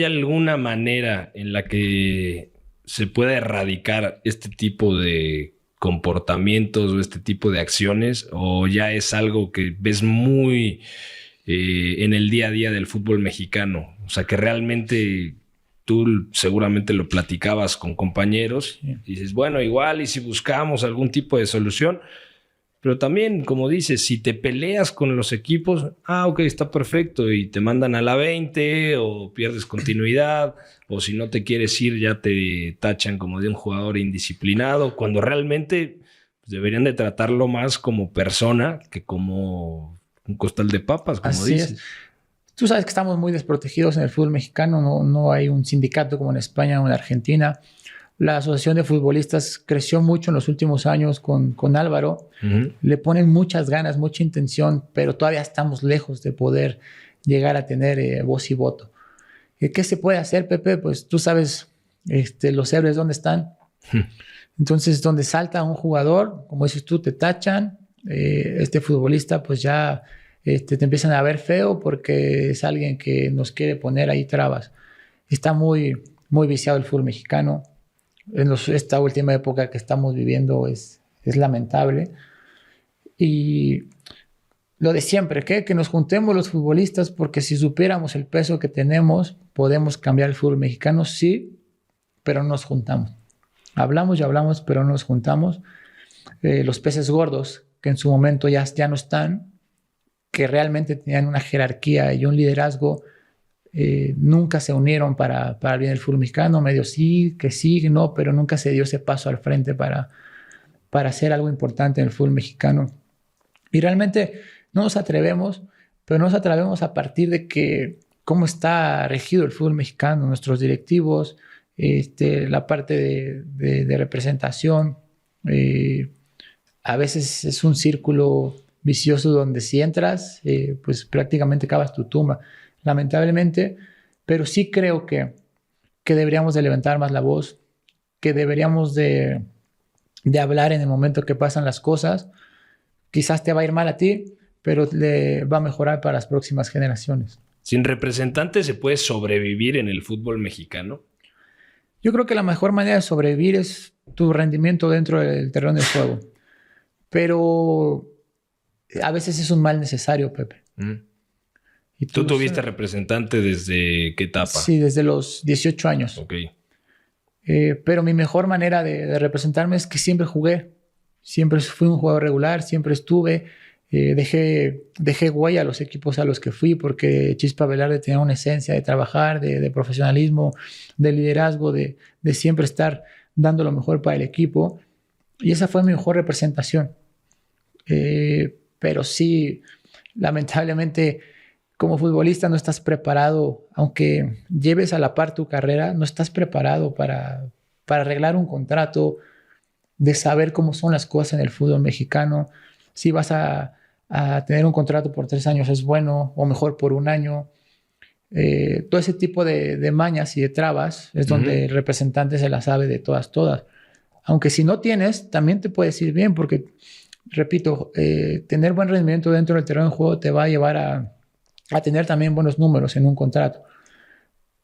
Speaker 1: alguna manera en la que se pueda erradicar este tipo de comportamientos o este tipo de acciones? ¿O ya es algo que ves muy en el día a día del fútbol mexicano? O sea, que realmente... Tú seguramente lo platicabas con compañeros y dices, bueno, igual y si buscamos algún tipo de solución, pero también, como dices, si te peleas con los equipos, ok, está perfecto y te mandan a la 20 o pierdes continuidad o si no te quieres ir ya te tachan como de un jugador indisciplinado, cuando realmente pues, deberían de tratarlo más como persona que como un costal de papas, como
Speaker 2: Así
Speaker 1: dices.
Speaker 2: Es. Tú sabes que estamos muy desprotegidos en el fútbol mexicano, no hay un sindicato como en España o en Argentina. La Asociación de Futbolistas creció mucho en los últimos años con Álvaro. Le ponen muchas ganas, mucha intención, pero todavía estamos lejos de poder llegar a tener voz y voto. ¿Qué se puede hacer, Pepe? Pues tú sabes los héroes dónde están. Entonces, donde salta un jugador, como dices tú, te tachan. Este futbolista pues ya... te empiezan a ver feo porque es alguien que nos quiere poner ahí trabas. Está muy, muy viciado el fútbol mexicano. Esta última época que estamos viviendo es lamentable. Y lo de siempre, que nos juntemos los futbolistas, porque si supiéramos el peso que tenemos, podemos cambiar el fútbol mexicano, sí, pero no nos juntamos. Hablamos y hablamos, pero no nos juntamos. Los peces gordos, que en su momento ya no están, que realmente tenían una jerarquía y un liderazgo, nunca se unieron para el bien del fútbol mexicano. Medio sí, no, pero nunca se dio ese paso al frente para hacer algo importante en el fútbol mexicano. Y realmente no nos atrevemos, pero nos atrevemos a partir de que cómo está regido el fútbol mexicano, nuestros directivos, la parte de representación. A veces es un círculo vicioso donde si entras, pues prácticamente cavas tu tumba, lamentablemente, pero sí creo que deberíamos de levantar más la voz, que deberíamos de hablar en el momento que pasan las cosas. Quizás te va a ir mal a ti, pero le va a mejorar para las próximas generaciones.
Speaker 1: ¿Sin representante se puede sobrevivir en el fútbol mexicano?
Speaker 2: Yo creo que la mejor manera de sobrevivir es tu rendimiento dentro del terreno de juego. Pero a veces es un mal necesario, Pepe.
Speaker 1: ¿Y tú tuviste representante desde qué etapa?
Speaker 2: Sí, desde los 18 años.
Speaker 1: Ok.
Speaker 2: Pero mi mejor manera de representarme es que siempre jugué. Siempre fui un jugador regular, siempre estuve. Dejé huella a los equipos a los que fui, porque Chispa Velarde tenía una esencia de trabajar, de profesionalismo, de liderazgo, de siempre estar dando lo mejor para el equipo. Y esa fue mi mejor representación. Pero sí, lamentablemente, como futbolista no estás preparado, aunque lleves a la par tu carrera, no estás preparado para arreglar un contrato, de saber cómo son las cosas en el fútbol mexicano. Si vas a tener un contrato por 3 años es bueno, o mejor por 1 año. Todo ese tipo de mañas y de trabas es donde el representante se la sabe de todas. Aunque si no tienes, también te puedes ir bien, porque, repito, tener buen rendimiento dentro del terreno de juego te va a llevar a tener también buenos números en un contrato.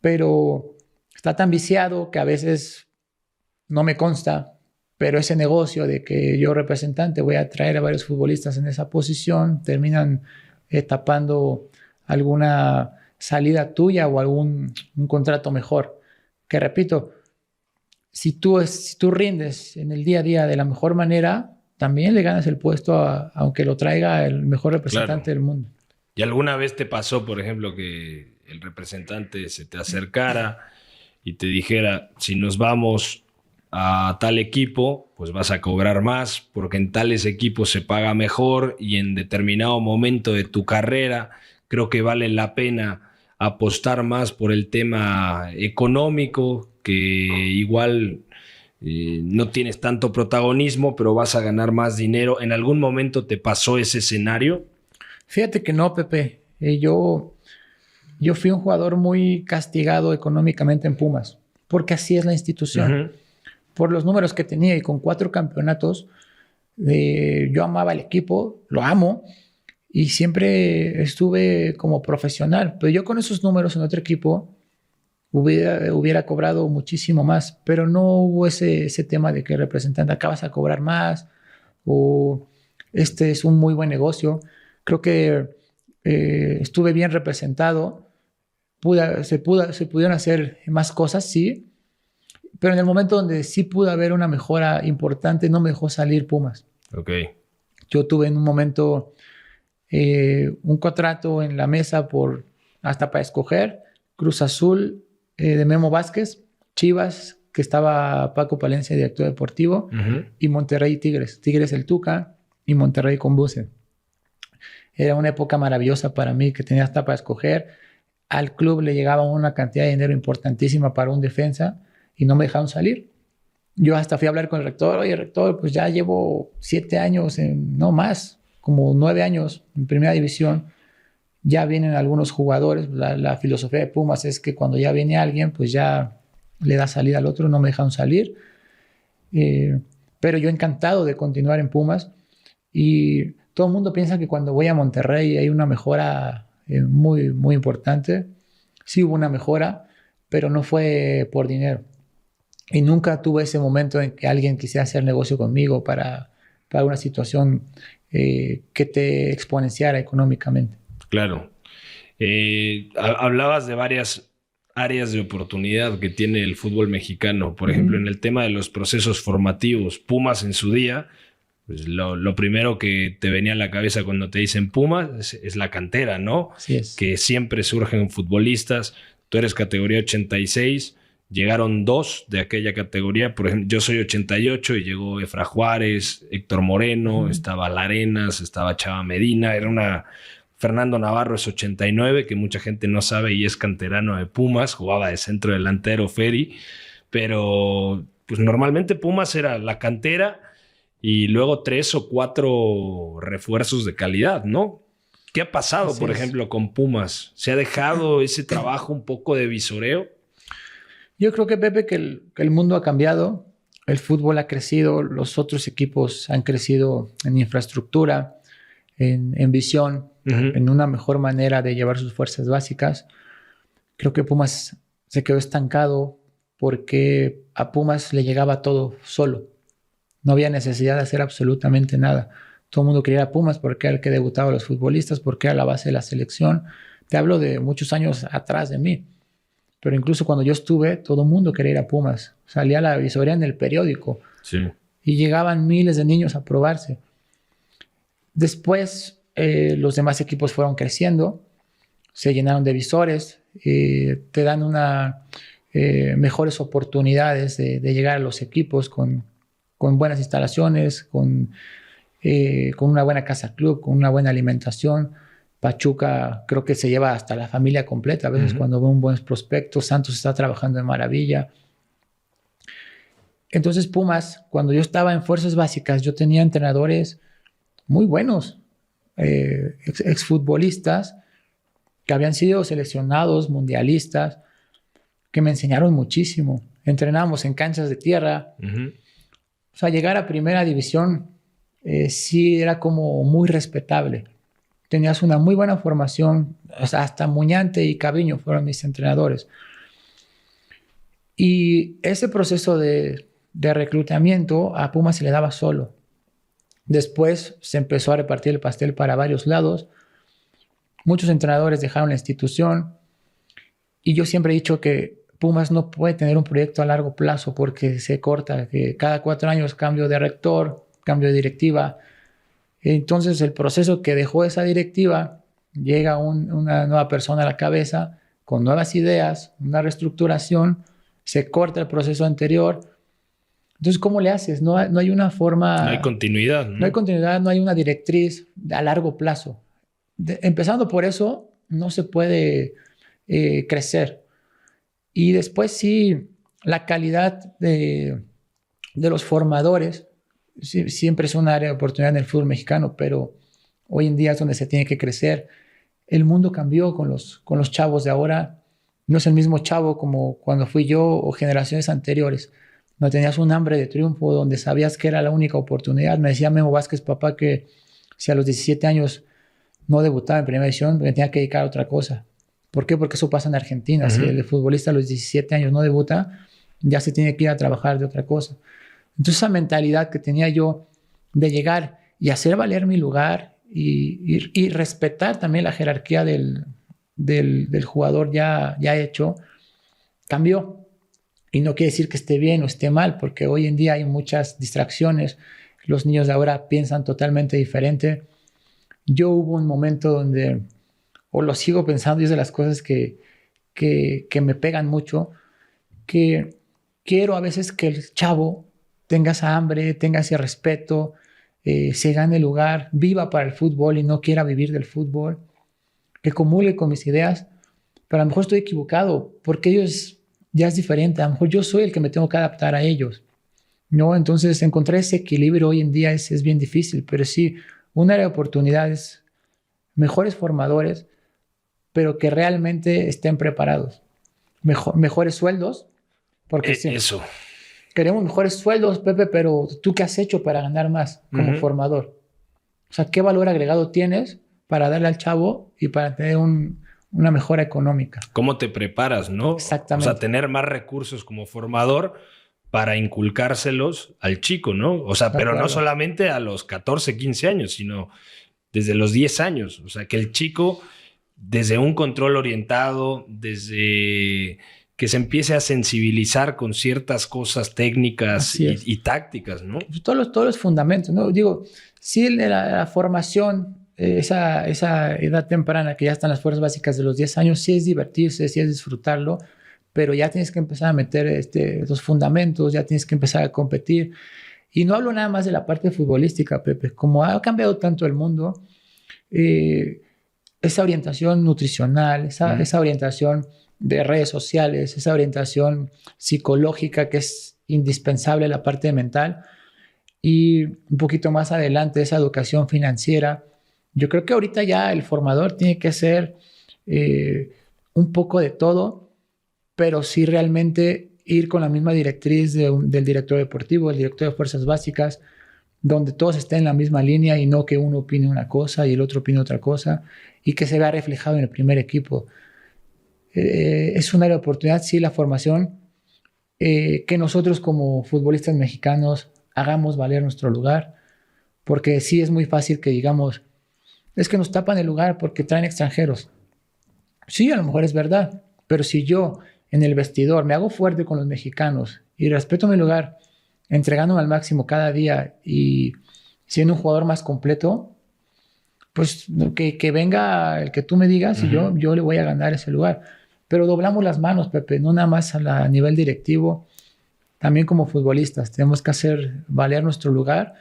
Speaker 2: Pero está tan viciado que a veces no me consta, pero ese negocio de que yo representante voy a traer a varios futbolistas en esa posición, terminan tapando alguna salida tuya o un contrato mejor. Que repito, si tú rindes en el día a día de la mejor manera, también le ganas el puesto aunque lo traiga el mejor representante del mundo.
Speaker 1: ¿Y alguna vez te pasó, por ejemplo, que el representante se te acercara y te dijera, si nos vamos a tal equipo, pues vas a cobrar más, porque en tales equipos se paga mejor y en determinado momento de tu carrera creo que vale la pena apostar más por el tema económico, que igual no tienes tanto protagonismo, pero vas a ganar más dinero? ¿En algún momento te pasó ese escenario?
Speaker 2: Fíjate que no, Pepe. Yo fui un jugador muy castigado económicamente en Pumas, porque así es la institución. Por los números que tenía y con 4 campeonatos, yo amaba el equipo, lo amo, y siempre estuve como profesional. Pero yo con esos números en otro equipo hubiera cobrado muchísimo más, pero no hubo ese tema de que el representante acabas a cobrar más o este es un muy buen negocio. Creo que estuve bien representado, se pudieron hacer más cosas, sí, pero en el momento donde sí pudo haber una mejora importante, no me dejó salir Pumas.
Speaker 1: Okay.
Speaker 2: Yo tuve en un momento un contrato en la mesa hasta para escoger: Cruz Azul, de Memo Vázquez, Chivas, que estaba Paco Palencia, director deportivo, y Monterrey Tigres. Tigres el Tuca y Monterrey con Buse. Era una época maravillosa para mí, que tenía hasta para escoger. Al club le llegaba una cantidad de dinero importantísima para un defensa y no me dejaron salir. Yo hasta fui a hablar con el rector. Oye, rector, pues ya llevo 7 años, no más, como 9 años en primera división. Ya vienen algunos jugadores. La filosofía de Pumas es que cuando ya viene alguien, pues ya le da salida al otro. No me dejaron salir. Pero yo encantado de continuar en Pumas. Y todo el mundo piensa que cuando voy a Monterrey hay una mejora muy, muy importante. Sí hubo una mejora, pero no fue por dinero. Y nunca tuve ese momento en que alguien quisiera hacer negocio conmigo para para una situación que te exponenciara económicamente.
Speaker 1: Claro. Hablabas de varias áreas de oportunidad que tiene el fútbol mexicano. Por ejemplo, en el tema de los procesos formativos, Pumas en su día, pues lo primero que te venía a la cabeza cuando te dicen Pumas es la cantera, ¿no?
Speaker 2: Así es.
Speaker 1: Que siempre surgen futbolistas. Tú eres categoría 86, llegaron 2 de aquella categoría. Por ejemplo, yo soy 88 y llegó Efra Juárez, Héctor Moreno, estaba Larenas, estaba Chava Medina, Fernando Navarro es 89, que mucha gente no sabe y es canterano de Pumas, jugaba de centro delantero Feri, pero pues normalmente Pumas era la cantera y luego 3 o 4 refuerzos de calidad, ¿no? ¿Qué ha pasado,
Speaker 2: Así
Speaker 1: por ejemplo, con Pumas? ¿Se ha dejado ese trabajo un poco de visoreo?
Speaker 2: Yo creo que, Pepe, que el mundo ha cambiado, el fútbol ha crecido, los otros equipos han crecido en infraestructura, en visión, en una mejor manera de llevar sus fuerzas básicas. Creo que Pumas se quedó estancado porque a Pumas le llegaba todo solo. No había necesidad de hacer absolutamente nada. Todo el mundo quería ir a Pumas porque era el que debutaba a los futbolistas, porque era la base de la selección. Te hablo de muchos años atrás de mí. Pero incluso cuando yo estuve, todo el mundo quería ir a Pumas. Salía la visoría en el periódico.
Speaker 1: Sí.
Speaker 2: Y llegaban miles de niños a probarse. Después, los demás equipos fueron creciendo, se llenaron de visores, te dan mejores oportunidades de llegar a los equipos con buenas instalaciones, con una buena casa club, con una buena alimentación. Pachuca creo que se lleva hasta la familia completa a veces cuando ve un buen prospecto. Santos está trabajando de maravilla. Entonces Pumas, cuando yo estaba en fuerzas básicas, yo tenía entrenadores muy buenos, exfutbolistas que habían sido seleccionados, mundialistas, que me enseñaron muchísimo. Entrenábamos en canchas de tierra. O sea, llegar a primera división sí era como muy respetable. Tenías una muy buena formación, o sea, hasta Muñante y Caviño fueron mis entrenadores. Y ese proceso de reclutamiento a Pumas se le daba solo. Después se empezó a repartir el pastel para varios lados. Muchos entrenadores dejaron la institución y yo siempre he dicho que Pumas no puede tener un proyecto a largo plazo porque se corta, que cada 4 años cambio de rector, cambio de directiva. Entonces el proceso que dejó esa directiva, llega una nueva persona a la cabeza con nuevas ideas, una reestructuración, se corta el proceso anterior. Entonces, ¿cómo le haces? No hay una forma...
Speaker 1: No hay continuidad.
Speaker 2: No hay continuidad, no hay una directriz a largo plazo. Empezando por eso, no se puede crecer. Y después sí, la calidad de los formadores siempre es un área de oportunidad en el fútbol mexicano, pero hoy en día es donde se tiene que crecer. El mundo cambió con los chavos de ahora. No es el mismo chavo como cuando fui yo o generaciones anteriores. No tenías un hambre de triunfo donde sabías que era la única oportunidad. Me decía Memo Vázquez, papá, que si a los 17 años no debutaba en primera división, me tenía que dedicar a otra cosa. ¿Por qué? Porque eso pasa en Argentina. Si el futbolista a los 17 años no debuta, ya se tiene que ir a trabajar de otra cosa. Entonces esa mentalidad que tenía yo de llegar y hacer valer mi lugar y respetar también la jerarquía del jugador ya hecho, cambió. Y no quiere decir que esté bien o esté mal, porque hoy en día hay muchas distracciones. Los niños de ahora piensan totalmente diferente. Yo hubo un momento donde, o lo sigo pensando, y es de las cosas que me pegan mucho, que quiero a veces que el chavo tenga esa hambre, tenga ese respeto, se gane el lugar, viva para el fútbol y no quiera vivir del fútbol, que comulgue con mis ideas, pero a lo mejor estoy equivocado, porque ellos ya es diferente, a lo mejor yo soy el que me tengo que adaptar a ellos, ¿no? Entonces encontrar ese equilibrio hoy en día es bien difícil, pero sí, un área de oportunidades, mejores formadores, pero que realmente estén preparados, mejores sueldos, porque sí.
Speaker 1: Eso.
Speaker 2: Queremos mejores sueldos, Pepe, pero ¿tú qué has hecho para ganar más como formador? O sea, ¿qué valor agregado tienes para darle al chavo y para tener una mejora económica?
Speaker 1: ¿Cómo te preparas, no?
Speaker 2: Exactamente.
Speaker 1: O sea, tener más recursos como formador para inculcárselos al chico, ¿no? O sea, pero no solamente a los 14, 15 años, sino desde los 10 años. O sea, que el chico, desde un control orientado, desde que se empiece a sensibilizar con ciertas cosas técnicas y tácticas, ¿no?
Speaker 2: Todos los fundamentos, ¿no? Digo, sí, la formación, esa edad temprana que ya están las fuerzas básicas de los 10 años, sí es divertirse, sí es disfrutarlo, pero ya tienes que empezar a meter los fundamentos, ya tienes que empezar a competir. Y no hablo nada más de la parte futbolística, Pepe. Como ha cambiado tanto el mundo, esa orientación nutricional, esa orientación de redes sociales, esa orientación psicológica que es indispensable, la parte mental, y un poquito más adelante esa educación financiera. Yo creo que ahorita ya el formador tiene que ser un poco de todo, pero sí realmente ir con la misma directriz del director deportivo, el director de fuerzas básicas, donde todos estén en la misma línea y no que uno opine una cosa y el otro opine otra cosa, y que se vea reflejado en el primer equipo. Es un área de oportunidad, sí, la formación, que nosotros como futbolistas mexicanos hagamos valer nuestro lugar, porque sí es muy fácil que digamos, es que nos tapan el lugar porque traen extranjeros. Sí, a lo mejor es verdad, pero si yo en el vestidor me hago fuerte con los mexicanos y respeto mi lugar, entregándome al máximo cada día y siendo un jugador más completo, pues que venga el que tú me digas y yo le voy a ganar ese lugar. Pero doblamos las manos, Pepe, no nada más a nivel directivo, también como futbolistas. Tenemos que hacer valer nuestro lugar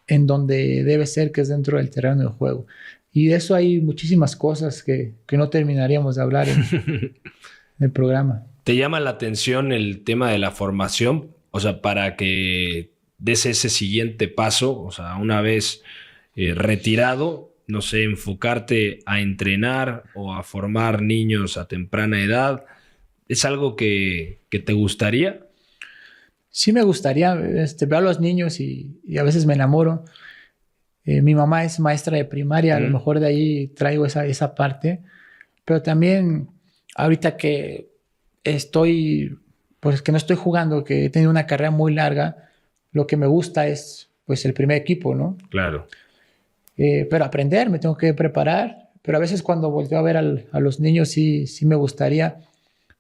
Speaker 2: en donde debe ser, que es dentro del terreno de juego. Y de eso hay muchísimas cosas que no terminaríamos de hablar en el programa.
Speaker 1: ¿Te llama la atención el tema de la formación? O sea, para que des ese siguiente paso, o sea, una vez retirado, no sé, enfocarte a entrenar o a formar niños a temprana edad, ¿es algo que te gustaría?
Speaker 2: Sí me gustaría, veo a los niños y a veces me enamoro. Mi mamá es maestra de primaria, a lo mejor de ahí traigo esa parte, pero también ahorita que pues que no estoy jugando, que he tenido una carrera muy larga, lo que me gusta es pues el primer equipo, ¿no?
Speaker 1: Claro.
Speaker 2: Pero aprender, me tengo que preparar, pero a veces cuando volteo a ver a los niños sí me gustaría,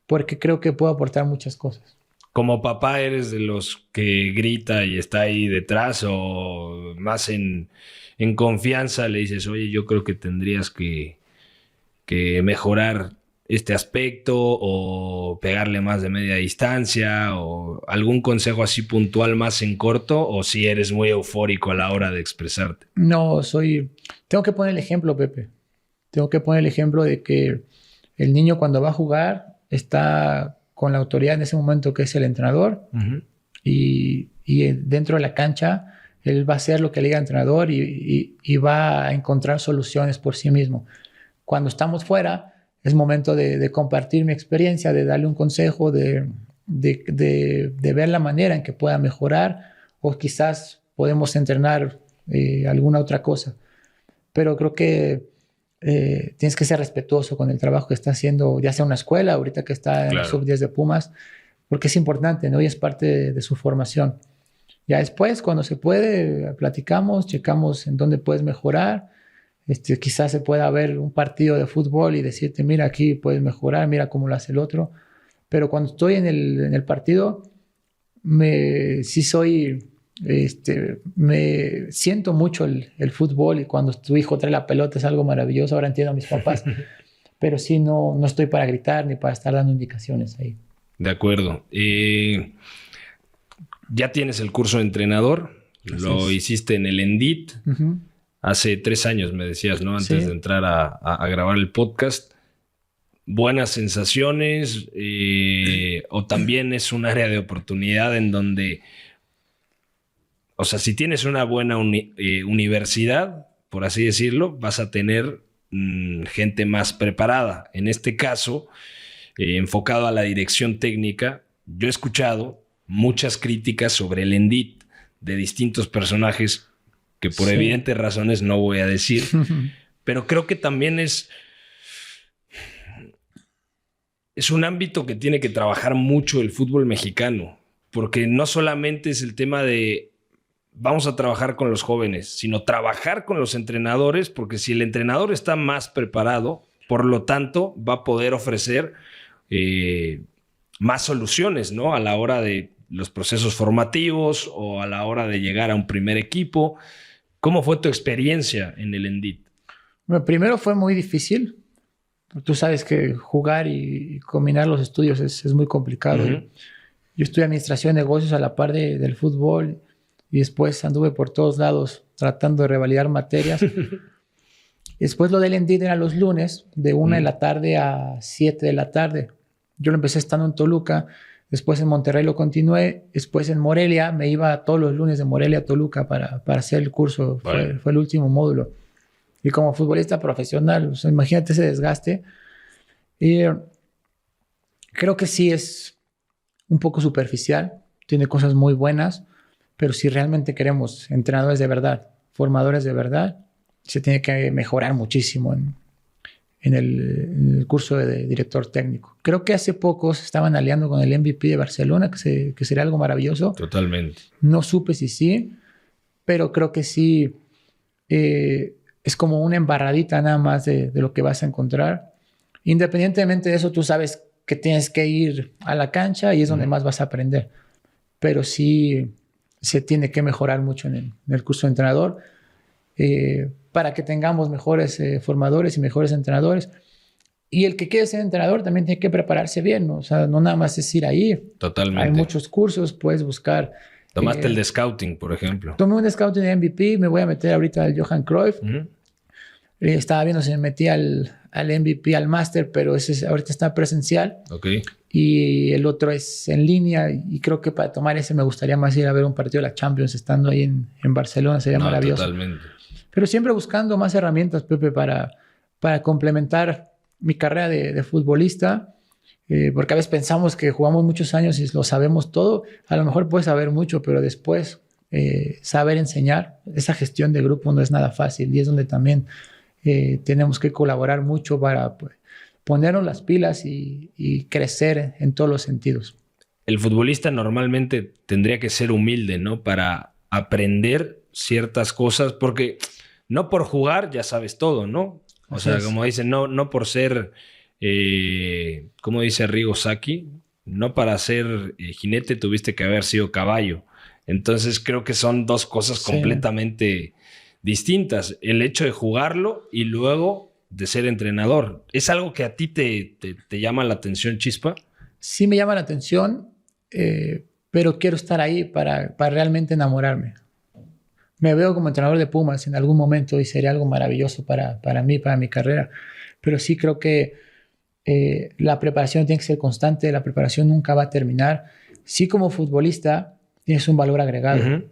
Speaker 2: porque creo que puedo aportar muchas cosas.
Speaker 1: ¿Como papá eres de los que grita y está ahí detrás o más en confianza le dices, oye, yo creo que tendrías que mejorar este aspecto o pegarle más de media distancia o algún consejo así puntual más en corto, o si eres muy eufórico a la hora de expresarte?
Speaker 2: No, tengo que poner el ejemplo, Pepe. Tengo que poner el ejemplo de que el niño cuando va a jugar está con la autoridad en ese momento, que es el entrenador, y dentro de la cancha él va a hacer lo que le diga el entrenador y va a encontrar soluciones por sí mismo. Cuando estamos fuera, es momento de compartir mi experiencia, de darle un consejo, de ver la manera en que pueda mejorar, o quizás podemos entrenar alguna otra cosa. Pero creo que tienes que ser respetuoso con el trabajo que está haciendo, ya sea una escuela, ahorita que está en el sub-10 de Pumas, porque es importante, ¿no? Y es parte de su formación. Ya después, cuando se puede, platicamos, checamos en dónde puedes mejorar. Quizás se pueda ver un partido de fútbol y decirte, mira, aquí puedes mejorar, mira cómo lo hace el otro. Pero cuando estoy en el partido, me siento mucho el fútbol, y cuando tu hijo trae la pelota es algo maravilloso. Ahora entiendo a mis papás, pero sí no estoy para gritar ni para estar dando indicaciones ahí.
Speaker 1: De acuerdo. Ya tienes el curso de entrenador, lo hiciste en el ENDIT. Hace 3 años me decías, ¿no? Antes de entrar a grabar el podcast. ¿Buenas sensaciones? ¿O también es un área de oportunidad en donde, o sea, si tienes una buena universidad, por así decirlo, vas a tener gente más preparada? En este caso, enfocado a la dirección técnica, yo he escuchado muchas críticas sobre el ENDIT de distintos personajes que por evidentes razones no voy a decir, pero creo que también es un ámbito que tiene que trabajar mucho el fútbol mexicano, porque no solamente es el tema de vamos a trabajar con los jóvenes, sino trabajar con los entrenadores, porque si el entrenador está más preparado, por lo tanto, va a poder ofrecer más soluciones, ¿no? A la hora de los procesos formativos o a la hora de llegar a un primer equipo. ¿Cómo fue tu experiencia en el Endit?
Speaker 2: Bueno, primero fue muy difícil. Tú sabes que jugar y combinar los estudios es muy complicado.
Speaker 1: Uh-huh.
Speaker 2: Yo estudié administración de negocios a la par del fútbol y después anduve por todos lados tratando de revalidar materias. Después lo del Endit era los lunes, de 1 de la tarde a 7 de la tarde. Yo lo empecé estando en Toluca, después en Monterrey lo continué, después en Morelia, me iba todos los lunes de Morelia a Toluca para hacer el curso, vale. fue el último módulo. Y como futbolista profesional, o sea, imagínate ese desgaste. Y creo que sí es un poco superficial, tiene cosas muy buenas, pero si realmente queremos entrenadores de verdad, formadores de verdad, se tiene que mejorar muchísimo en el curso de director técnico. Creo que hace poco se estaban aliando con el MVP de Barcelona, que sería algo maravilloso.
Speaker 1: Totalmente.
Speaker 2: No supe si sí, pero creo que sí es como una embarradita nada más de lo que vas a encontrar. Independientemente de eso, tú sabes que tienes que ir a la cancha y es donde más vas a aprender. Pero sí se tiene que mejorar mucho en el curso de entrenador. Para que tengamos mejores formadores y mejores entrenadores. Y el que quiere ser entrenador también tiene que prepararse bien, ¿no? O sea, no nada más es ir ahí.
Speaker 1: Totalmente.
Speaker 2: Hay muchos cursos, puedes buscar.
Speaker 1: Tomaste el de scouting, por ejemplo.
Speaker 2: Tomé un de scouting de MVP, me voy a meter ahorita al Johan Cruyff. Uh-huh. Estaba viendo si me metí al MVP, al Master, pero ese ahorita está presencial.
Speaker 1: Okay.
Speaker 2: Y el otro es en línea. Y creo que para tomar ese me gustaría más ir a ver un partido de la Champions estando ahí en Barcelona. Sería maravilloso.
Speaker 1: Totalmente.
Speaker 2: Pero siempre buscando más herramientas, Pepe, para complementar mi carrera de futbolista. Porque a veces pensamos que jugamos muchos años y lo sabemos todo. A lo mejor puedes saber mucho, pero después saber enseñar, esa gestión de grupo no es nada fácil. Y es donde también tenemos que colaborar mucho para pues, ponernos las pilas y crecer en todos los sentidos.
Speaker 1: El futbolista normalmente tendría que ser humilde, ¿no? Para aprender ciertas cosas, porque no por jugar ya sabes todo, ¿no? O sea, como dicen, no por ser, como dice Arrigo Sacchi, no para ser jinete tuviste que haber sido caballo. Entonces creo que son dos cosas completamente distintas. El hecho de jugarlo y luego de ser entrenador. ¿Es algo que a ti te llama la atención, Chispa?
Speaker 2: Sí me llama la atención, pero quiero estar ahí para realmente enamorarme. Me veo como entrenador de Pumas en algún momento y sería algo maravilloso para mí, para mi carrera. Pero sí creo que la preparación tiene que ser constante, la preparación nunca va a terminar. Sí, como futbolista tienes un valor agregado. Uh-huh.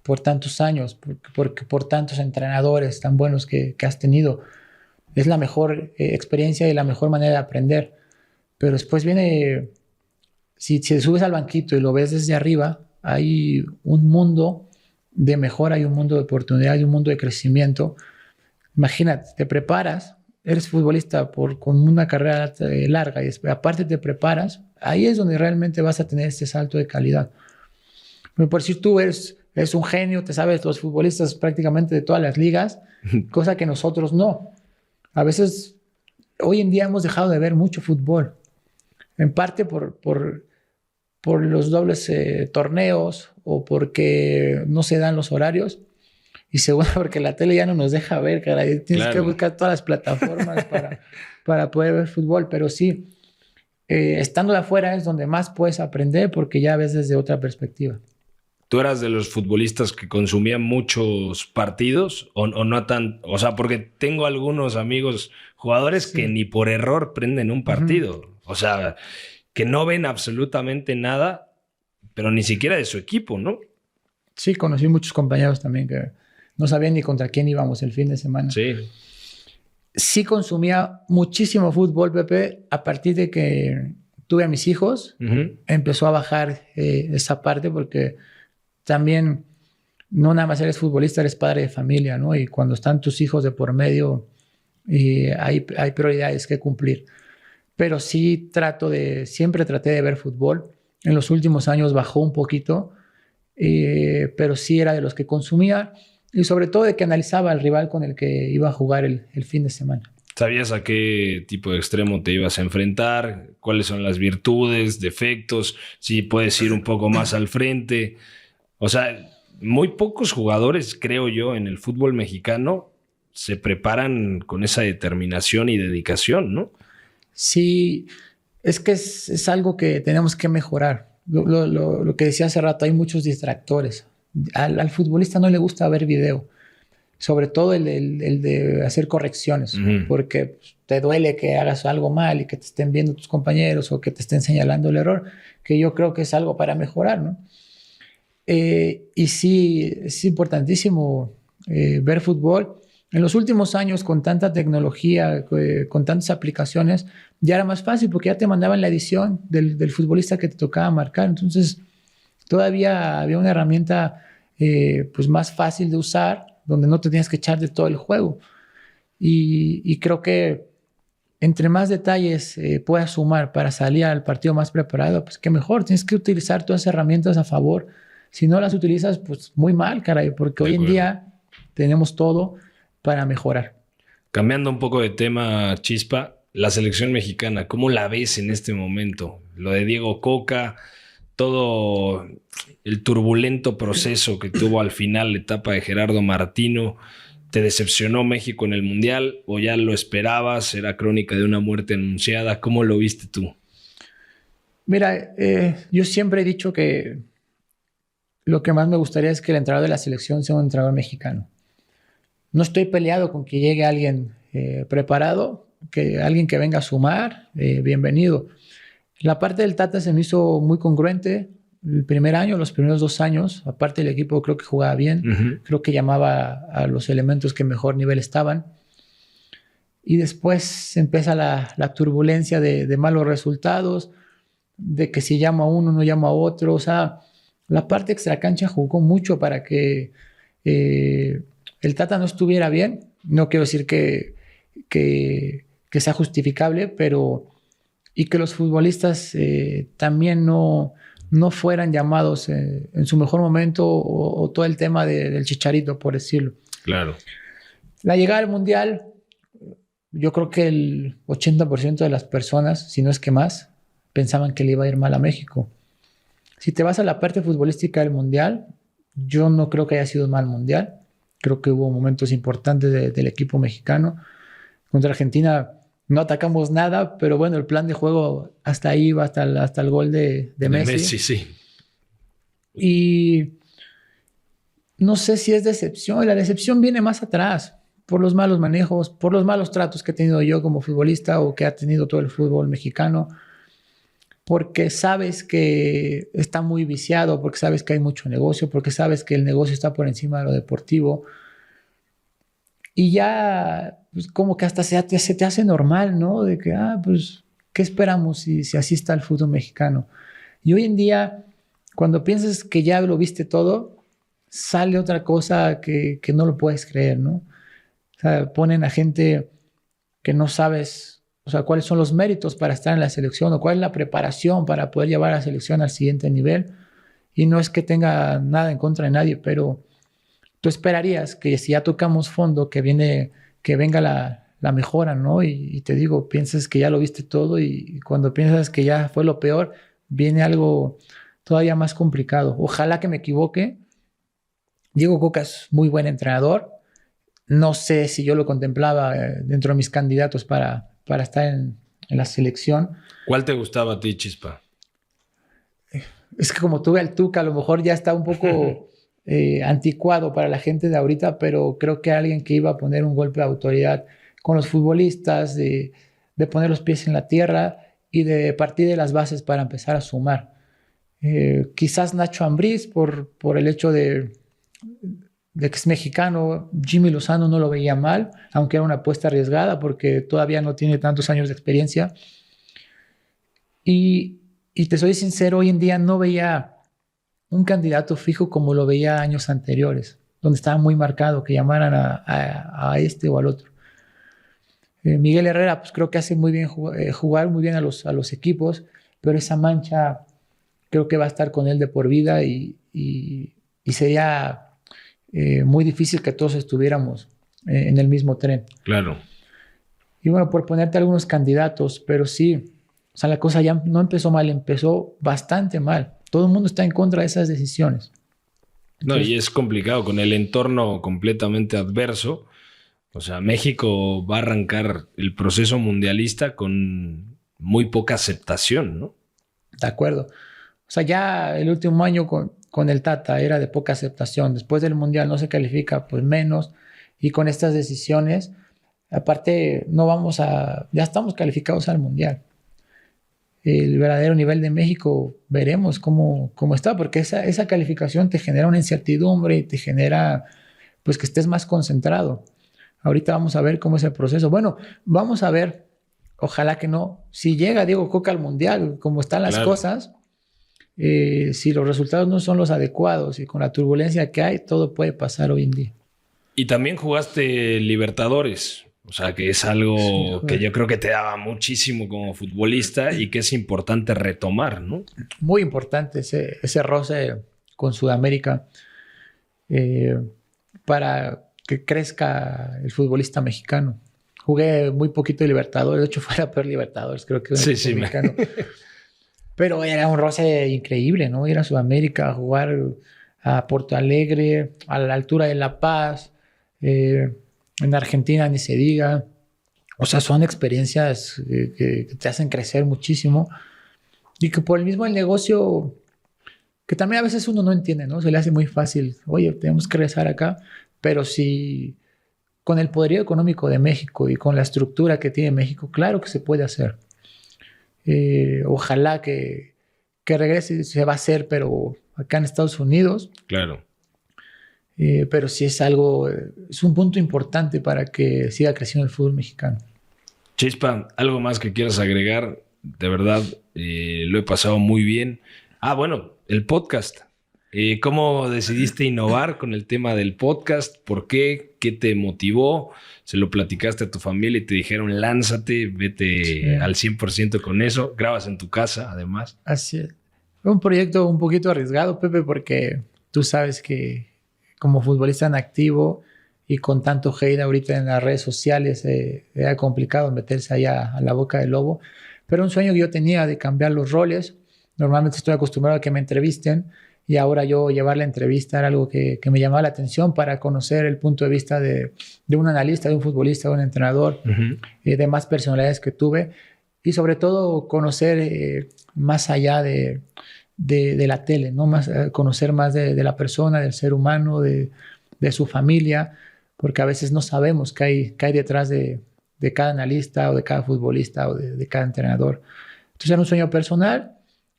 Speaker 2: Por tantos años, por tantos entrenadores tan buenos que has tenido. Es la mejor experiencia y la mejor manera de aprender. Pero después viene, si te subes al banquito y lo ves desde arriba, hay un mundo de mejora, hay un mundo de oportunidad, hay un mundo de crecimiento. Imagínate, te preparas, eres futbolista con una carrera larga y aparte te preparas, ahí es donde realmente vas a tener este salto de calidad. Por decir, tú eres un genio, te sabes los futbolistas prácticamente de todas las ligas, cosa que nosotros no. A veces, hoy en día hemos dejado de ver mucho fútbol, en parte por los dobles torneos o porque no se dan los horarios y segundo porque la tele ya no nos deja ver, caray. Tienes que buscar todas las plataformas para poder ver fútbol, pero sí, estando de afuera es donde más puedes aprender porque ya ves desde otra perspectiva.
Speaker 1: ¿Tú eras de los futbolistas que consumían muchos partidos o no tan? O sea, porque tengo algunos amigos jugadores que ni por error prenden un partido. Uh-huh. O sea, que no ven absolutamente nada, pero ni siquiera de su equipo, ¿no?
Speaker 2: Sí, conocí muchos compañeros también que no sabían ni contra quién íbamos el fin de semana.
Speaker 1: Sí.
Speaker 2: Sí consumía muchísimo fútbol, Pepe. A partir de que tuve a mis hijos, uh-huh, empezó a bajar esa parte porque también no nada más eres futbolista, eres padre de familia, ¿no? Y cuando están tus hijos de por medio, hay prioridades que cumplir. Pero sí siempre traté de ver fútbol. En los últimos años bajó un poquito, pero sí era de los que consumía y sobre todo de que analizaba al rival con el que iba a jugar el fin de semana.
Speaker 1: ¿Sabías a qué tipo de extremo te ibas a enfrentar? ¿Cuáles son las virtudes, defectos? Si puedes ir un poco más al frente. O sea, muy pocos jugadores, creo yo, en el fútbol mexicano se preparan con esa determinación y dedicación, ¿no?
Speaker 2: Sí, es que es algo que tenemos que mejorar. Lo que decía hace rato, hay muchos distractores. Al futbolista no le gusta ver video, sobre todo el de hacer correcciones, porque te duele que hagas algo mal y que te estén viendo tus compañeros o que te estén señalando el error, que yo creo que es algo para mejorar, ¿no? Y sí, es importantísimo ver fútbol. En los últimos años, con tanta tecnología, con tantas aplicaciones, ya era más fácil porque ya te mandaban la edición del futbolista que te tocaba marcar. Entonces, todavía había una herramienta pues más fácil de usar, donde no te tenías que echar de todo el juego. Y creo que entre más detalles puedas sumar para salir al partido más preparado, pues qué mejor. Tienes que utilizar todas esas herramientas a favor. Si no las utilizas, pues muy mal, caray, porque hoy en día tenemos todo para mejorar.
Speaker 1: Cambiando un poco de tema, Chispa, la selección mexicana, ¿cómo la ves en este momento? Lo de Diego Coca, todo el turbulento proceso que tuvo al final la etapa de Gerardo Martino. ¿Te decepcionó México en el Mundial o ya lo esperabas? ¿Era crónica de una muerte anunciada? ¿Cómo lo viste tú?
Speaker 2: Mira, yo siempre he dicho que lo que más me gustaría es que el entrenador de la selección sea un entrenador mexicano. No estoy peleado con que llegue alguien preparado, que alguien que venga a sumar, bienvenido. La parte del Tata se me hizo muy congruente. El primer año, los primeros 2 años, aparte del equipo creo que jugaba bien, creo que llamaba a los elementos que mejor nivel estaban. Y después empieza la turbulencia de malos resultados, de que si llamo a uno, no llamo a otro. O sea, la parte extracancha jugó mucho para que el Tata no estuviera bien. No quiero decir que sea justificable, pero y que los futbolistas también no fueran llamados en su mejor momento o todo el tema del Chicharito, por decirlo.
Speaker 1: Claro.
Speaker 2: La llegada al Mundial, yo creo que el 80% de las personas, si no es que más, pensaban que le iba a ir mal a México. Si te vas a la parte futbolística del Mundial, yo no creo que haya sido un mal Mundial. Creo que hubo momentos importantes del equipo mexicano. Contra Argentina no atacamos nada, pero bueno, el plan de juego hasta ahí iba, hasta el gol de Messi.
Speaker 1: Messi, sí.
Speaker 2: Y no sé si es decepción. La decepción viene más atrás, por los malos manejos, por los malos tratos que he tenido yo como futbolista o que ha tenido todo el fútbol mexicano, porque sabes que está muy viciado, porque sabes que hay mucho negocio, porque sabes que el negocio está por encima de lo deportivo. Y ya, pues como que hasta se te hace normal, ¿no? De que, pues, ¿qué esperamos si así está el fútbol mexicano? Y hoy en día, cuando piensas que ya lo viste todo, sale otra cosa que no lo puedes creer, ¿no? O sea, ponen a gente que no sabes, o sea, cuáles son los méritos para estar en la selección o cuál es la preparación para poder llevar a la selección al siguiente nivel. Y no es que tenga nada en contra de nadie, pero tú esperarías que si ya tocamos fondo, que venga la mejora, ¿no? Y te digo, piensas que ya lo viste todo y cuando piensas que ya fue lo peor, viene algo todavía más complicado. Ojalá que me equivoque. Diego Coca es muy buen entrenador. No sé si yo lo contemplaba dentro de mis candidatos para estar en la selección.
Speaker 1: ¿Cuál te gustaba a ti, Chispa?
Speaker 2: Es que como tuve al Tuca, a lo mejor ya está un poco anticuado para la gente de ahorita, pero creo que alguien que iba a poner un golpe de autoridad con los futbolistas, de poner los pies en la tierra y de partir de las bases para empezar a sumar. Quizás Nacho Ambriz por el hecho de que es mexicano. Jimmy Lozano no lo veía mal, aunque era una apuesta arriesgada porque todavía no tiene tantos años de experiencia. Y te soy sincero, hoy en día no veía un candidato fijo como lo veía años anteriores, donde estaba muy marcado que llamaran a este o al otro. Miguel Herrera, pues creo que hace muy bien jugar muy bien a los equipos, pero esa mancha creo que va a estar con él de por vida y sería muy difícil que todos estuviéramos en el mismo tren.
Speaker 1: Claro.
Speaker 2: Y bueno, por ponerte algunos candidatos, pero sí, o sea, la cosa ya no empezó mal, empezó bastante mal. Todo el mundo está en contra de esas decisiones.
Speaker 1: Entonces, no, y es complicado con el entorno completamente adverso. O sea, México va a arrancar el proceso mundialista con muy poca aceptación, ¿no?
Speaker 2: De acuerdo. O sea, ya el último año con el Tata era de poca aceptación. Después del Mundial no se califica, pues menos. Y con estas decisiones, aparte, ya estamos calificados al Mundial. El verdadero nivel de México, veremos cómo está, porque esa calificación te genera una incertidumbre y te genera, pues, que estés más concentrado. Ahorita vamos a ver cómo es el proceso. Bueno, vamos a ver, ojalá que no. Si llega Diego Coca al Mundial, como están las cosas, si los resultados no son los adecuados y con la turbulencia que hay, todo puede pasar hoy en día.
Speaker 1: Y también jugaste Libertadores, o sea que es algo que yo creo que te daba muchísimo como futbolista y que es importante retomar, ¿no? Muy
Speaker 2: importante ese roce con Sudamérica para que crezca el futbolista mexicano. Jugué muy poquito de Libertadores, de hecho fue la peor Libertadores, creo que
Speaker 1: sí,
Speaker 2: mexicano. Pero era un roce increíble, ¿no? Ir a Sudamérica a jugar a Porto Alegre, a la altura de La Paz, en Argentina ni se diga. O sea, son experiencias que te hacen crecer muchísimo y que por el mismo el negocio, que también a veces uno no entiende, ¿no? Se le hace muy fácil. Oye, tenemos que regresar acá, pero si con el poderío económico de México y con la estructura que tiene México, claro que se puede hacer. Ojalá que regrese, se va a hacer, pero acá en Estados Unidos.
Speaker 1: Claro.
Speaker 2: Pero sí es un punto importante para que siga creciendo el fútbol mexicano.
Speaker 1: Chispa, ¿algo más que quieras agregar? De verdad, lo he pasado muy bien. Bueno, el podcast. ¿Cómo decidiste innovar con el tema del podcast? ¿Por qué? ¿Qué te motivó? ¿Se lo platicaste a tu familia y te dijeron lánzate, vete al 100% con eso? ¿Grabas en tu casa, además?
Speaker 2: Así es. Fue un proyecto un poquito arriesgado, Pepe, porque tú sabes que como futbolista en activo y con tanto hate ahorita en las redes sociales, era complicado meterse allá a la boca del lobo. Pero un sueño que yo tenía de cambiar los roles. Normalmente estoy acostumbrado a que me entrevisten y ahora yo llevar la entrevista era algo que me llamaba la atención para conocer el punto de vista de un analista, de un futbolista, de un entrenador, de más personalidades que tuve y sobre todo conocer más allá de la tele, ¿no? Conocer más de la persona, del ser humano, de su familia, porque a veces no sabemos qué hay detrás de cada analista o de cada futbolista o de cada entrenador. Entonces era un sueño personal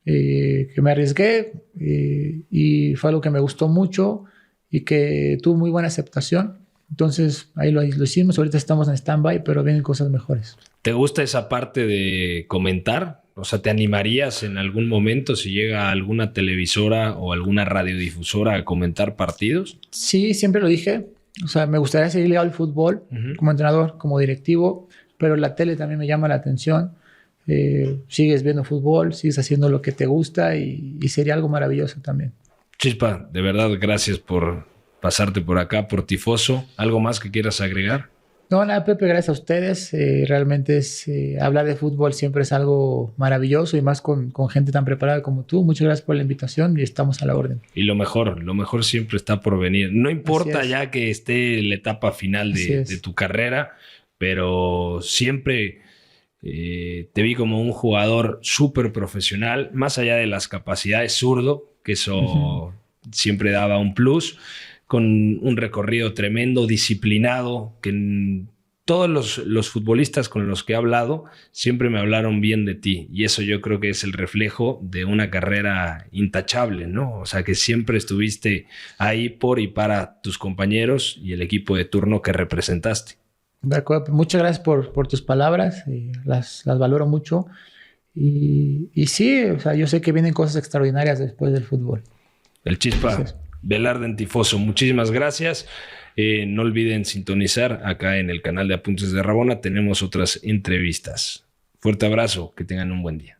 Speaker 2: que me arriesgué y fue algo que me gustó mucho y que tuvo muy buena aceptación. Entonces ahí lo hicimos, ahorita estamos en stand-by, pero vienen cosas mejores.
Speaker 1: ¿Te gusta esa parte de comentar? O sea, ¿te animarías en algún momento si llega alguna televisora o alguna radiodifusora a comentar partidos?
Speaker 2: Sí, siempre lo dije. O sea, me gustaría seguir ligado al fútbol como entrenador, como directivo, pero la tele también me llama la atención. Sigues viendo fútbol, sigues haciendo lo que te gusta y sería algo maravilloso también.
Speaker 1: Chispa, de verdad, gracias por pasarte por acá, por Tifoso. ¿Algo más que quieras agregar?
Speaker 2: No, nada, Pepe, gracias a ustedes. Realmente hablar de fútbol siempre es algo maravilloso y más con gente tan preparada como tú. Muchas gracias por la invitación y estamos a la orden.
Speaker 1: Y lo mejor siempre está por venir. No importa ya que esté la etapa final de tu carrera, pero siempre te vi como un jugador súper profesional, más allá de las capacidades zurdo, que eso siempre daba un plus, con un recorrido tremendo, disciplinado, que todos los futbolistas con los que he hablado siempre me hablaron bien de ti. Y eso yo creo que es el reflejo de una carrera intachable, ¿no? O sea, que siempre estuviste ahí por y para tus compañeros y el equipo de turno que representaste.
Speaker 2: De acuerdo. Muchas gracias por tus palabras. Las valoro mucho. Y sí, o sea, yo sé que vienen cosas extraordinarias después del fútbol.
Speaker 1: El Chispa Velarde en Tifoso, muchísimas gracias. No olviden sintonizar acá en el canal de Apuntes de Rabona. Tenemos otras entrevistas. Fuerte abrazo, que tengan un buen día.